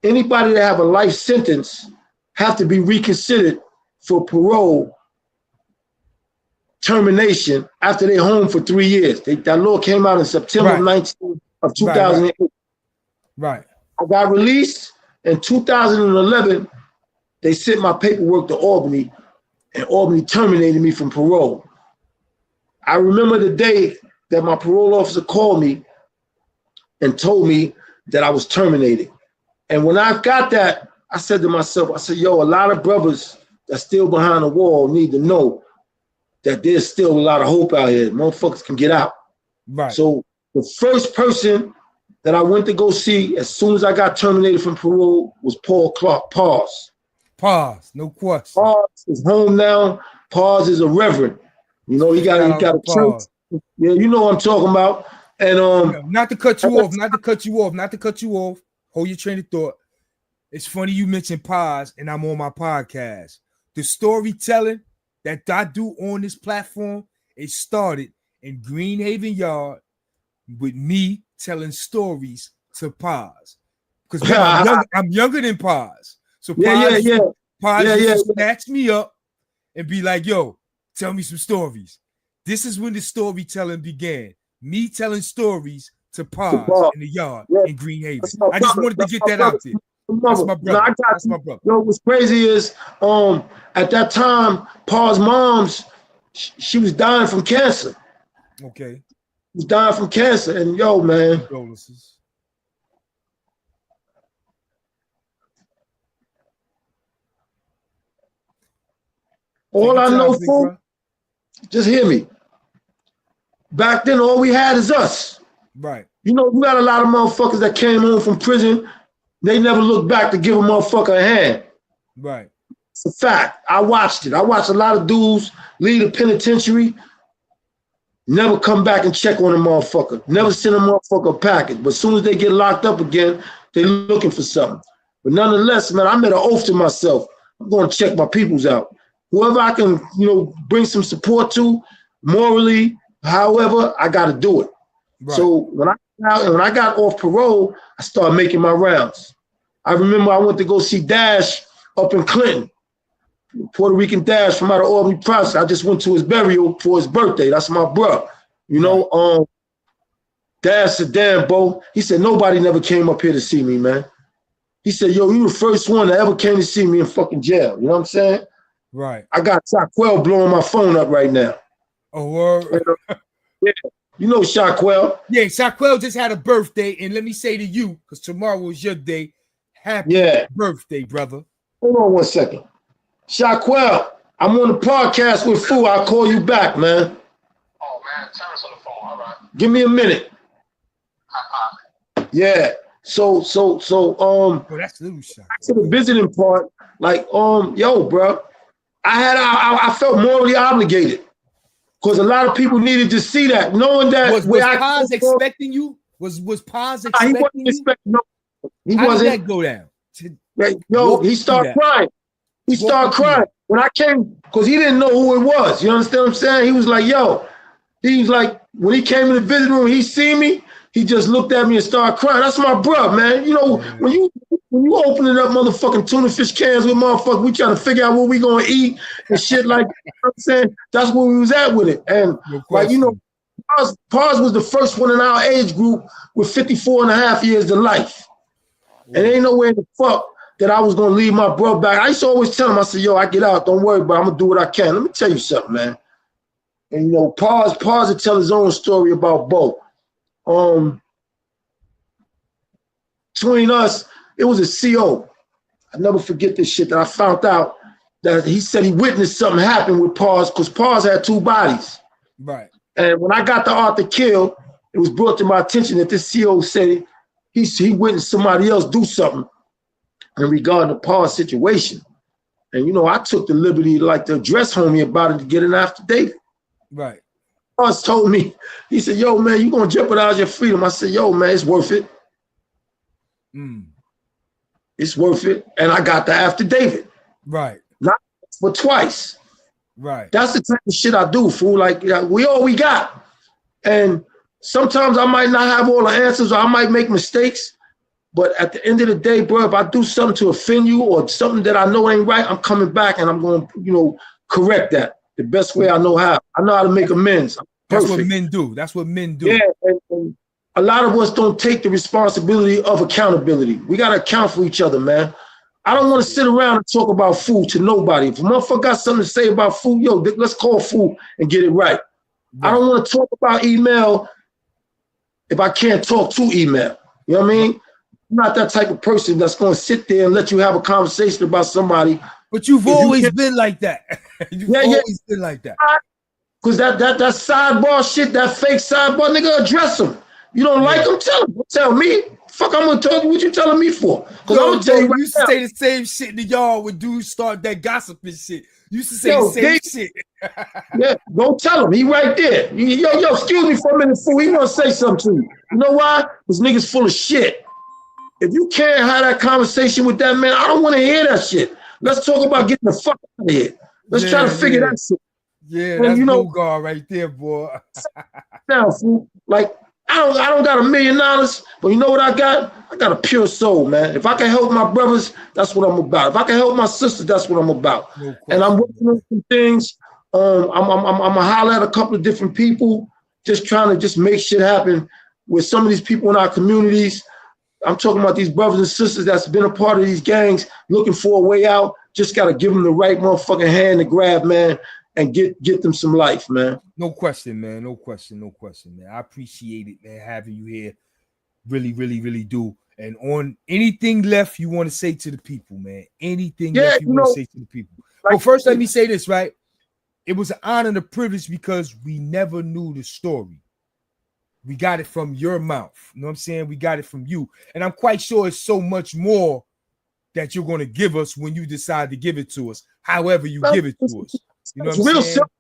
anybody that have a life sentence have to be reconsidered for parole termination after they're home for 3 years. That law came out in September 19th of 2008. Right. I got released in 2011. They sent my paperwork to Albany, and Albany terminated me from parole. I remember the day that my parole officer called me and told me that I was terminated. And when I got that, I said to myself, I said, yo, a lot of brothers that's still behind the wall need to know that there's still a lot of hope out here. Motherfuckers can get out. Right. So the first person that I went to go see as soon as I got terminated from parole was Paul Clark, Pause. Pause, no question. Pause is home now. Pause is a reverend. You know, he got a church. Yeah, you know what I'm talking about. And not to cut you off. Hold your train of thought. It's funny you mentioned Pause, and I'm on my podcast. The storytelling that I do on this platform, it started in Greenhaven Yard with me telling stories to Paz. Because I'm younger than Paz. So Paz used to snatch me up and be like, yo, tell me some stories. This is when the storytelling began. Me telling stories to Paz in the yard in Greenhaven. I just wanted to get that out there. That's my brother. That's my brother. You know, what's crazy is at that time, Paul's mom's, she was dying from cancer. Okay. She was dying from cancer. And yo, man. Condolences. All I know, fool, just hear me. Back then, all we had is us. Right. You know, you got a lot of motherfuckers that came home from prison. They never looked back to give a motherfucker a hand. Right. It's a fact. I watched it. I watched a lot of dudes leave the penitentiary, never come back and check on a motherfucker. Never send a motherfucker a package. But as soon as they get locked up again, they're looking for something. But nonetheless, man, I made an oath to myself. I'm going to check my peoples out. Whoever I can, bring some support to, morally, however, I got to do it. Right. So when I got off parole, I started making my rounds. I remember I went to go see Dash up in Clinton, Puerto Rican Dash from out of Albany Process. I just went to his burial for his birthday. That's my bro. Dash said, damn, Bo. He said, nobody never came up here to see me, man. He said, yo, you the first one that ever came to see me in fucking jail. You know what I'm saying? Right. I got Shaquell blowing my phone up right now. Oh, word. Yeah. You know Shaquell. Yeah, Shaquell just had a birthday, and let me say to you, because tomorrow is your day, happy birthday, brother. Hold on 1 second. Shaquell, I'm on the podcast with Fu. I'll call you back, man. Oh, man, Terrence on the phone. All right. Give me a minute. Yeah. So, oh, that's little shot. To the visiting part, like, yo, bro, I felt morally obligated. Because a lot of people needed to see that, knowing that was Paz expecting you? Was Paz expecting he wasn't expecting you? No, he How wasn't. Did that go down? Yo, he started crying. He started crying when I came because he didn't know who it was. You understand what I'm saying? He was like, yo, he's like, when he came in the visiting room, he see me. He just looked at me and started crying. That's my bro, man. You know, when you opening up motherfucking tuna fish cans with motherfuckers, we trying to figure out what we gonna eat and shit like that. You know what I'm saying? That's where we was at with it. And Paz was the first one in our age group with 54 and a half years to life. And ain't no way in the fuck that I was gonna leave my bro back. I used to always tell him, I said, yo, I get out, don't worry about it. I'm gonna do what I can. Let me tell you something, man. And Paz will tell his own story about Bo. Between us, it was a CO. I never forget this shit that I found out that he said he witnessed something happen with Paz because Paz had two bodies. Right. And when I got the Arthur kill, it was brought to my attention that this CO said he witnessed somebody else do something in regard to Paz situation. And I took the liberty to address homie about it to get an affidavit. Right. Paz told me, he said, yo, man, you gonna jeopardize your freedom. I said, yo, man, it's worth it. It's worth it. And I got the affidavit. Right. Not but twice. Right. That's the type of shit I do, fool. We all we got. And sometimes I might not have all the answers or I might make mistakes. But at the end of the day, bro, if I do something to offend you or something that I know ain't right, I'm coming back and I'm going to, correct that the best way I know how. I know how to make amends. That's what men do. That's what men do. Yeah, and a lot of us don't take the responsibility of accountability. We got to account for each other, man. I don't want to sit around and talk about food to nobody. If a motherfucker got something to say about food, yo, let's call food and get it right. I don't want to talk about email if I can't talk to email. You know what I mean? I'm not that type of person that's going to sit there and let you have a conversation about somebody. But you've always been like that. You've always been like that. Because that sidebar shit, that fake sidebar, nigga, address them. You don't like them, tell them. Don't tell me. Fuck, I'm going to tell you what you telling me for. Because I'm going to tell you right used now. To say the same shit in the yard when dudes start that gossiping shit. You used to say the same shit. Yeah, don't tell him. He right there. Yo, excuse me for a minute, fool. He want to say something to you. You know why? Because niggas full of shit. If you can't have that conversation with that man, I don't want to hear that shit. Let's talk about getting the fuck out of here. Let's try to figure that shit. Yeah, that's Bogard right there, boy. Now, fool, I don't got $1 million, but you know what I got? I got a pure soul, man. If I can help my brothers, that's what I'm about. If I can help my sisters, that's what I'm about. And I'm working on some things. I'm gonna holler at a couple of different people, just trying to make shit happen with some of these people in our communities. I'm talking about these brothers and sisters that's been a part of these gangs, looking for a way out. Just gotta give them the right motherfucking hand to grab, man, and get them some life, man. No question, man. No question, man. I appreciate it, man, having you here. Really, really, really do. And on anything you want to say to the people, man. Anything left you want to say to the people. Well, first, let me say this, right? it was an honor and a privilege because we never knew the story. We got it from your mouth. You know what I'm saying? We got it from you. And I'm quite sure it's so much more that you're going to give us when you decide to give it to us, however you give it to us. You know what I'm real saying? simple.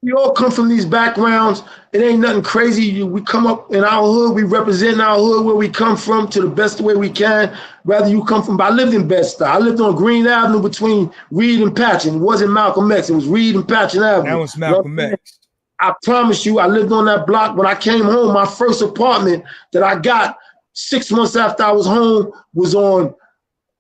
We all come from these backgrounds. It ain't nothing crazy. We come up in our hood. We represent our hood where we come from to the best way we can. Whether you come from, I lived in Bed-Stuy. I lived on Green Avenue between Reed and Patchen. It wasn't Malcolm X. It was Reed and Patchen Avenue. Now it's Malcolm X. I promise you, I lived on that block. When I came home, my first apartment that I got 6 months after I was home was on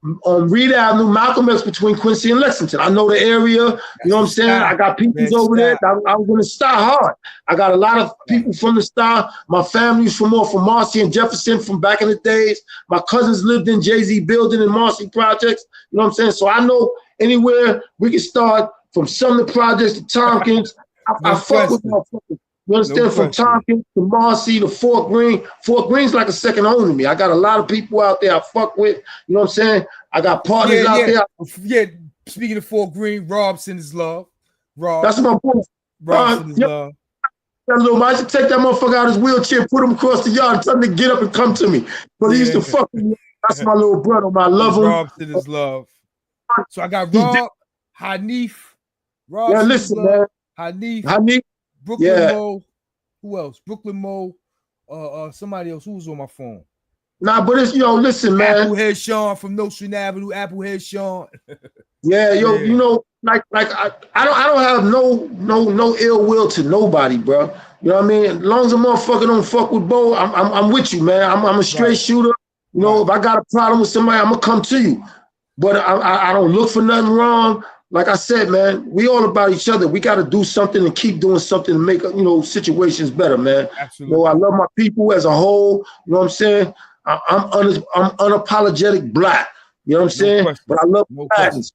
Reed Avenue, Malcolm X, between Quincy and Lexington. I know the area. You know what I'm saying? I got people over there. I was in the Star hard. I got a lot of people from the Star. My family's from Marcy and Jefferson from back in the days. My cousins lived in Jay-Z building and Marcy projects. You know what I'm saying? So I know anywhere we can start, from Sumner projects to Tompkins. I fuck with motherfuckers. You understand? From Tompkins to Marcy to Fort Greene. Fort Greene's like a second home to me. I got a lot of people out there I fuck with. You know what I'm saying? I got partners out there. Yeah, speaking of Fort Greene, Robson is love. That's my boy. Robson is love. I should take that motherfucker out of his wheelchair, put him across the yard, and tell him to get up and come to me. But he used to fuck with me. That's my little brother. I love him. Robson is love. So I got Rob, Hanif, Robson. Yeah, listen, man. Hanif. Brooklyn Mo. Who else? Brooklyn Mo. Somebody else. Who was on my phone? Nah, but it's listen, man. Applehead Sean from Nostrand Avenue. Applehead Sean. You know, like I don't have no ill will to nobody, bro. You know what I mean? As long as a motherfucker don't fuck with Bo, I'm with you, man. I'm a straight shooter. You know, if I got a problem with somebody, I'm gonna come to you. But I don't look for nothing wrong. Like I said, man, we all about each other. We got to do something and keep doing something to make situations better, man. Absolutely. You know, I love my people as a whole. You know what I'm saying? I'm unapologetic black. You know what I'm saying? But I love blackness.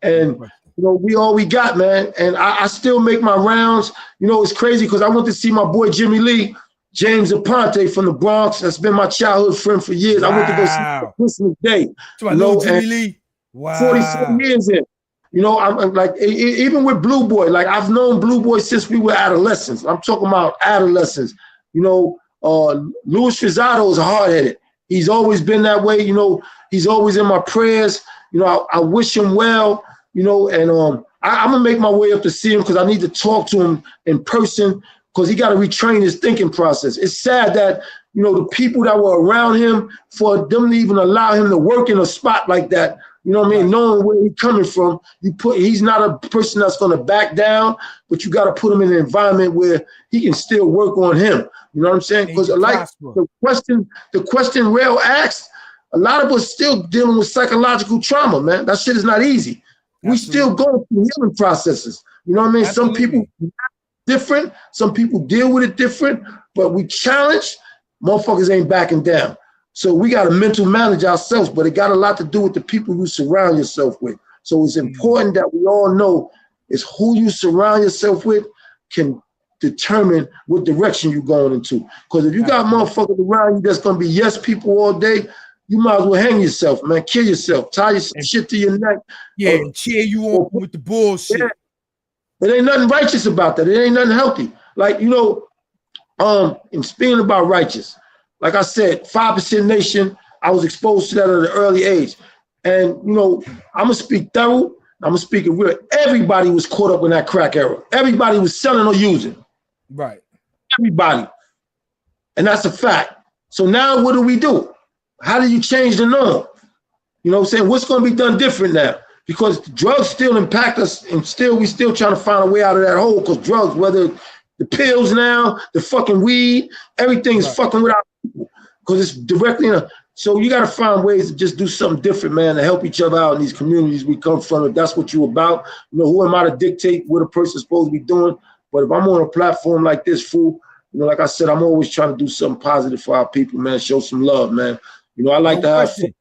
And we all we got, man. And I still make my rounds. You know, it's crazy because I went to see my boy Jimmy Lee, James Aponte from the Bronx. That's been my childhood friend for years. Wow. I went to go see him for Christmas Day. Jimmy Lee. Wow. 47 years in. You know, I'm like, even with Blue Boy, like I've known Blue Boy since we were adolescents. I'm talking about adolescents. You know, Louis Frizzato is hard-headed. He's always been that way. You know, he's always in my prayers. You know, I wish him well, you know, and I'm going to make my way up to see him because I need to talk to him in person because he got to retrain his thinking process. It's sad that, you know, the people that were around him, for them to even allow him to work in a spot like that, you know what I mean? Knowing where he's coming from, he's not a person that's going to back down, but you got to put him in an environment where he can still work on him. You know what I'm saying? Because like the question Rail asked, a lot of us still dealing with psychological trauma, man. That shit is not easy. Absolutely. We still going through healing processes. You know what I mean? Absolutely. Some people different, some people deal with it different, but we challenge, motherfuckers ain't backing down. So we got to mental manage ourselves, but it got a lot to do with the people you surround yourself with. So it's important that we all know is who you surround yourself with can determine what direction you're going into. Because if you got motherfuckers around you that's going to be yes people all day, you might as well hang yourself, man. Kill yourself. Tie your shit to your neck. Yeah, and cheer you on with the bullshit. Yeah. There ain't nothing righteous about that. It ain't nothing healthy. Like, you know, in speaking about righteous, like I said, 5% Nation, I was exposed to that at an early age. And, you know, I'm going to speak thorough. I'm going to speak it real. Everybody was caught up in that crack era. Everybody was selling or using. Right. Everybody. And that's a fact. So now what do? How do you change the norm? You know what I'm saying? What's going to be done different now? Because drugs still impact us and we still trying to find a way out of that hole because drugs, whether the pills now, the fucking weed, everything is fucking with our people because it's directly in a, so you got to find ways to just do something different, man, to help each other out in these communities we come from. If that's what you're about, you know, who am I to dictate what a person's supposed to be doing? But if I'm on a platform like this, fool, you know, like I said, I'm always trying to do something positive for our people, man, show some love, man. You know, I like to have fun.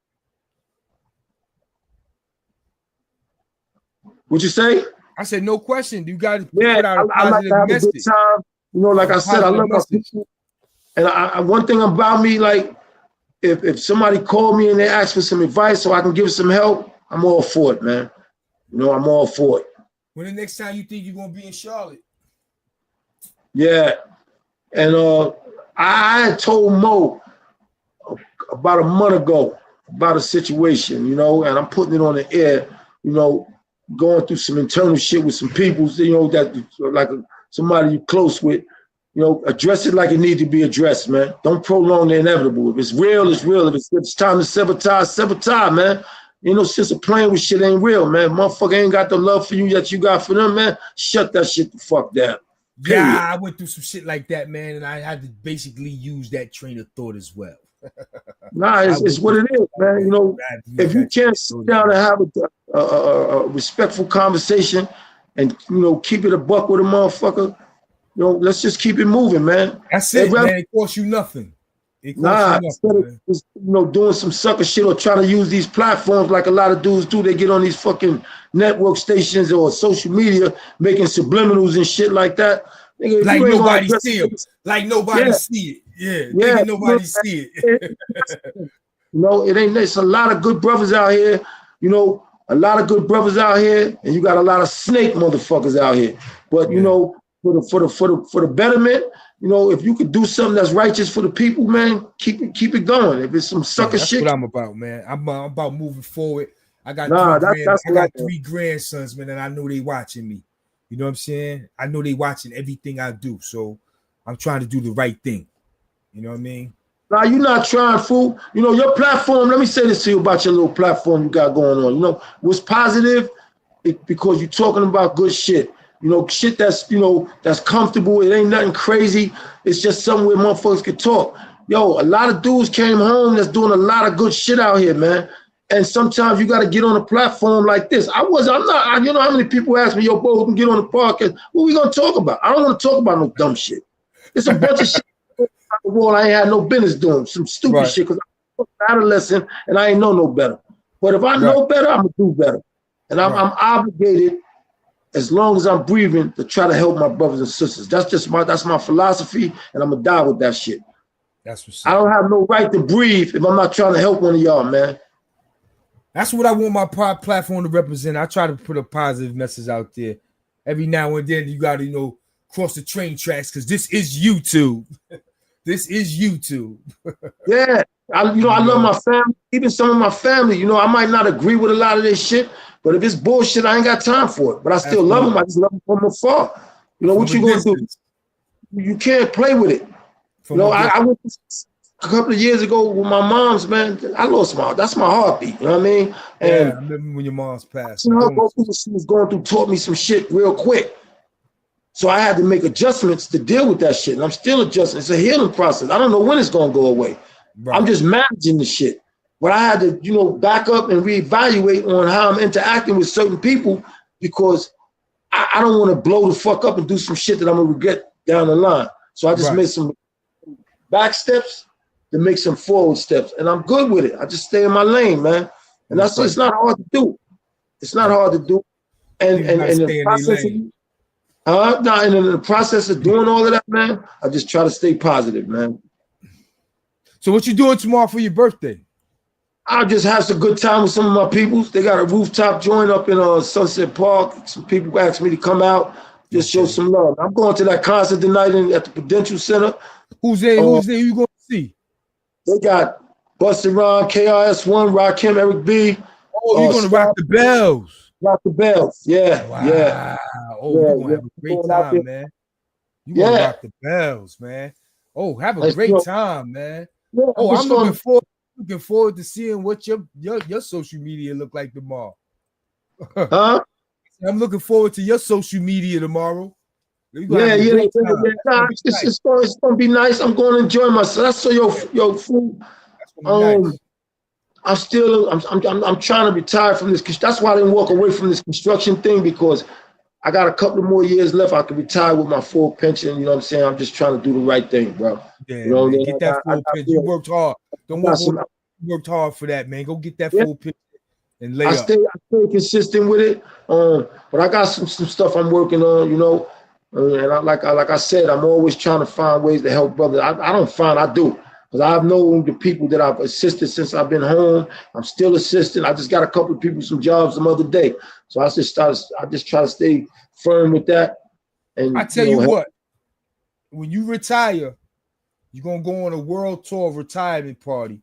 What'd you say? I said, no question. You got to put out a positive like to have message. A good time. You know, like I said, I love my people. And one thing about me, like, if somebody called me and they ask for some advice so I can give some help, I'm all for it, man. You know, I'm all for it. When the next time you think you're gonna be in Charlotte? Yeah, and I had told Mo about a month ago about a situation, you know, and I'm putting it on the air, you know, going through some internal shit with some people, you know, that like somebody you're close with, you know, address it like it needs to be addressed, man. Don't prolong the inevitable. If it's real, it's real. If it's time to sabotage, man. You know, sense of playing with shit ain't real, man. Motherfucker ain't got the love for you that you got for them, man. Shut that shit the fuck down. Period. Yeah, I went through some shit like that, man, and I had to basically use that train of thought as well. Nah, it's what it is, man. You know, if you can't sit down and have a respectful conversation and, you know, keep it a buck with a motherfucker, you know, let's just keep it moving, man. That's it, man. It costs you nothing. Instead of just, you know, doing some sucker shit or trying to use these platforms like a lot of dudes do, they get on these fucking network stations or social media making subliminals and shit like that. Nigga, like nobody see it. Like nobody see it. Yeah. Nigga, nobody see it. You know, it's a lot of good brothers out here, you know, a lot of good brothers out here, and you got a lot of snake motherfuckers out here. But you know, for the betterment, you know, if you could do something that's righteous for the people, man, keep it going. If it's some sucker that's shit, that's what I'm about, man. I'm about moving forward. I got three grandsons, man, and I know they watching me. You know what I'm saying? I know they watching everything I do, so I'm trying to do the right thing. You know what I mean? Nah, you're not trying, fool. You know, your platform, let me say this to you about your little platform you got going on. You know, what's positive because you're talking about good shit. You know, shit that's, you know, that's comfortable. It ain't nothing crazy. It's just somewhere motherfuckers can talk. Yo, a lot of dudes came home that's doing a lot of good shit out here, man. And sometimes you got to get on a platform like this. You know how many people ask me, yo, bro, we can get on the podcast. What we going to talk about? I don't want to talk about no dumb shit. It's a bunch of shit on the wall I ain't had no business doing. Some stupid shit because I'm an adolescent and I ain't know no better. But if I know better, I'm going to do better. And I'm obligated, as long as I'm breathing, to try to help my brothers and sisters. That's my philosophy, and I'm going to die with that shit. That's what's I don't have no right to breathe if I'm not trying to help one of y'all, man. That's what I want my platform to represent. I try to put a positive message out there. Every now and then you got to, you know, cross the train tracks because this is YouTube. This is YouTube. Yeah. I love my family, even some of my family. You know, I might not agree with a lot of this shit, but if it's bullshit, I ain't got time for it. But I still love them. I just love them from afar. You know, what you going to do? You can't play with it. You know, I went a couple of years ago with my mom's, man. I lost that's my heartbeat. You know what I mean? And I remember when your mom's passed. You know, what she was going through taught me some shit real quick. So I had to make adjustments to deal with that shit. And I'm still adjusting. It's a healing process. I don't know when it's going to go away. Right. I'm just managing the shit. But I had to, you know, back up and reevaluate on how I'm interacting with certain people because I don't want to blow the fuck up and do some shit that I'm going to regret down the line. So I just made some back steps to make some forward steps. And I'm good with it. I just stay in my lane, man. And that's it's not hard to do. It's not hard to do. And in the process and in the process of doing all of that, man, I just try to stay positive, man. So what you doing tomorrow for your birthday? I'll just have some good time with some of my people. They got a rooftop joint up in Sunset Park. Some people asked me to come out, just show some love. I'm going to that concert tonight at the Prudential Center. Who's there? Who you going to see? They got Busta Rhymes, KRS-One, Rakim, Eric B. Oh, you're going to rock the bells. Rock the bells, yeah. Wow. Yeah. Oh, you're going to have a great time, man. You're going to rock the bells, man. Oh, have a great time, man. Yeah, I'm looking forward to seeing what your social media look like tomorrow. Huh? I'm looking forward to your social media tomorrow. Yeah. Nah, it's gonna be nice. I'm gonna enjoy myself. That's so your food. Nice. I'm trying to retire from this. That's why I didn't walk away from this construction thing because I got a couple of more years left. I can retire with my full pension. You know what I'm saying? I'm just trying to do the right thing, bro. Yeah, you know, man, get that full pension. You worked hard. Don't work. You worked hard for that, man. Go get that full pension and lay up. I stay consistent with it. But I got some stuff I'm working on. You know, and like I said, I'm always trying to find ways to help brothers. I don't find. I do. because I've known the people that I've assisted since I've been home. I'm still assisting. I just got a couple of people some jobs some other day. So I just try to stay firm with that. And I tell you what, when you retire, you're gonna go on a world tour retirement party.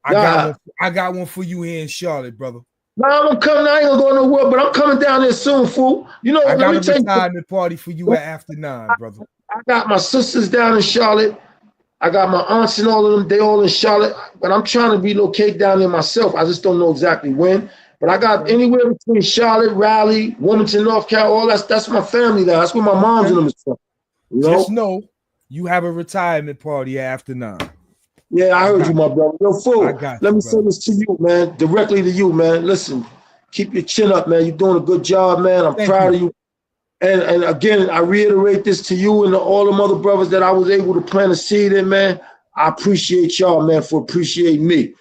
I got one for you here in Charlotte, brother. Nah, I'm coming. I ain't gonna go nowhere, but I'm coming down there soon, fool. You know, I got a retirement party for you at after 9, brother. I got my sisters down in Charlotte. I got my aunts and all of them. They all in Charlotte, but I'm trying to relocate down there myself. I just don't know exactly when. But I got anywhere between Charlotte, Raleigh, Wilmington, North Carolina. All that's my family there. That's where my mom's and them is from. You know? Just know you have a retirement party after 9. Yeah, I heard you, my brother. Yo, fool, let me say brother. this to you, man, directly to you, man. Listen, keep your chin up, man. You're doing a good job, man. I'm proud of you. And again, I reiterate this to you and to all them other brothers that I was able to plant a seed in, man. I appreciate y'all, man, for appreciating me.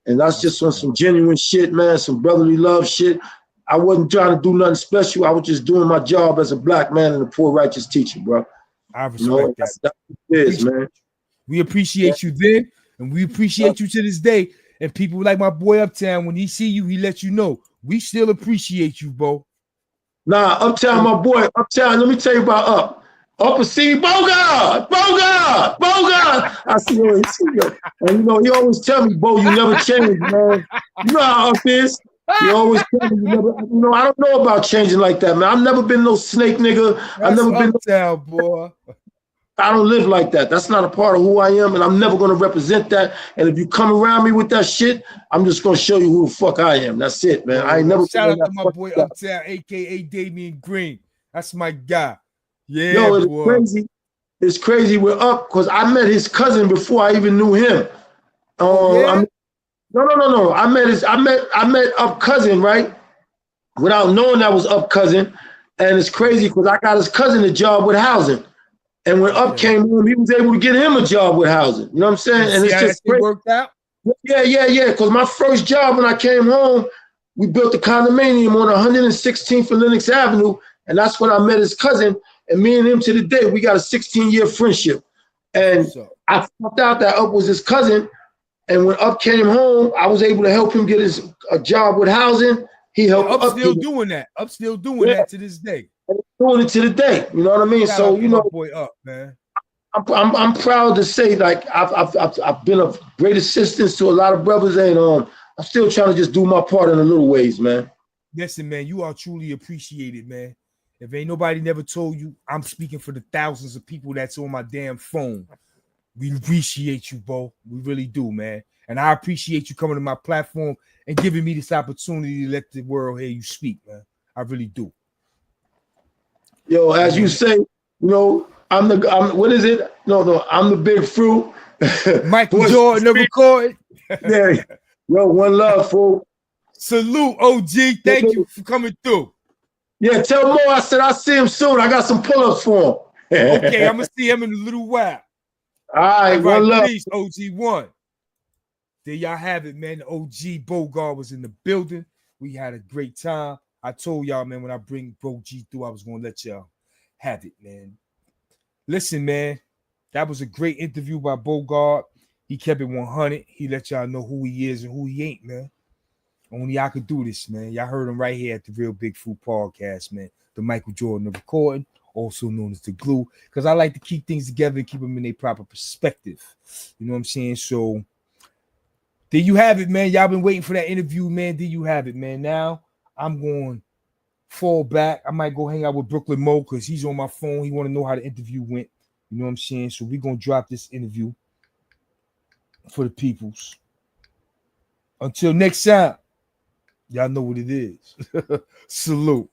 And that's just on some genuine shit, man, some brotherly love shit. I wasn't trying to do nothing special. I was just doing my job as a black man and a poor righteous teacher, bro. I respect that. That's what it is, man. We appreciate you then, and we appreciate you to this day. And people like my boy Uptown, when he see you, he let you know. We still appreciate you, Bo. Nah, Uptown, my boy. Uptown, let me tell you about Up. Up and see Bogard. I see you. And you know, he always tell me, Bo, you never change, man. You know how Up is. He always tell me, you know, I don't know about changing like that, man. I've never been no snake nigga. I've never been Uptown, boy. I don't live like that. That's not a part of who I am, and I'm never going to represent that. And if you come around me with that shit, I'm just going to show you who the fuck I am. That's it, man. I ain't never. Shout out to my boy Uptown, aka Damian Green. That's my guy. Yeah, yo, it's boy. crazy. It's crazy. We're Up because I met his cousin before I even knew him. Yeah? No. I met Up cousin, right? Without knowing that was Up cousin, and it's crazy because I got his cousin a job with housing. And when Up came in, he was able to get him a job with housing. You know what I'm saying? And it's just worked out. Yeah. Because my first job when I came home, we built a condominium on 116th and Lenox Avenue, and that's when I met his cousin. And me and him to the day, we got a 16-year friendship. And I found out that Up was his cousin. And when Up came home, I was able to help him get a job with housing. He helped Up still doing that. Up still doing that to this day. Doing it to the day, you know what I mean? So you know, boy Up, man. I'm proud to say like I've been of great assistance to a lot of brothers, and I'm still trying to just do my part in the little ways, man. Listen, man, you are truly appreciated, man. If ain't nobody never told you, I'm speaking for the thousands of people that's on my damn phone. We appreciate you, Bo. We really do, man. And I appreciate you coming to my platform and giving me this opportunity to let the world hear you speak, man. I really do. Yo, as you say, you know, I'm what is it? No, I'm the big fruit. Michael Jordan, the record. Yeah. Yo, one love, fool. Salute, OG. Thank you for coming through. Yeah, tell Mo I said I'll see him soon. I got some pull-ups for him. Okay, I'm gonna see him in a little while. All right, one love. Peace, OG1. There y'all have it, man. The OG Bogard was in the building. We had a great time. I told y'all, man, when I bring Bro G through, I was going to let y'all have it, man. Listen, man, that was a great interview by Bogard. He kept it 100. He let y'all know who he is and who he ain't, man. Only I could do this, man. Y'all heard him right here at the Real Big Fruit Podcast, man. The Michael Jordan of recording, also known as the glue, because I like to keep things together and keep them in a proper perspective. You know what I'm saying? So there you have it, man. Y'all been waiting for that interview, man. There you have it, man. Now I'm going to fall back. I might go hang out with Brooklyn Mo because he's on my phone. He want to know how the interview went. You know what I'm saying? So we're going to drop this interview for the peoples. Until next time, y'all know what it is. Salute.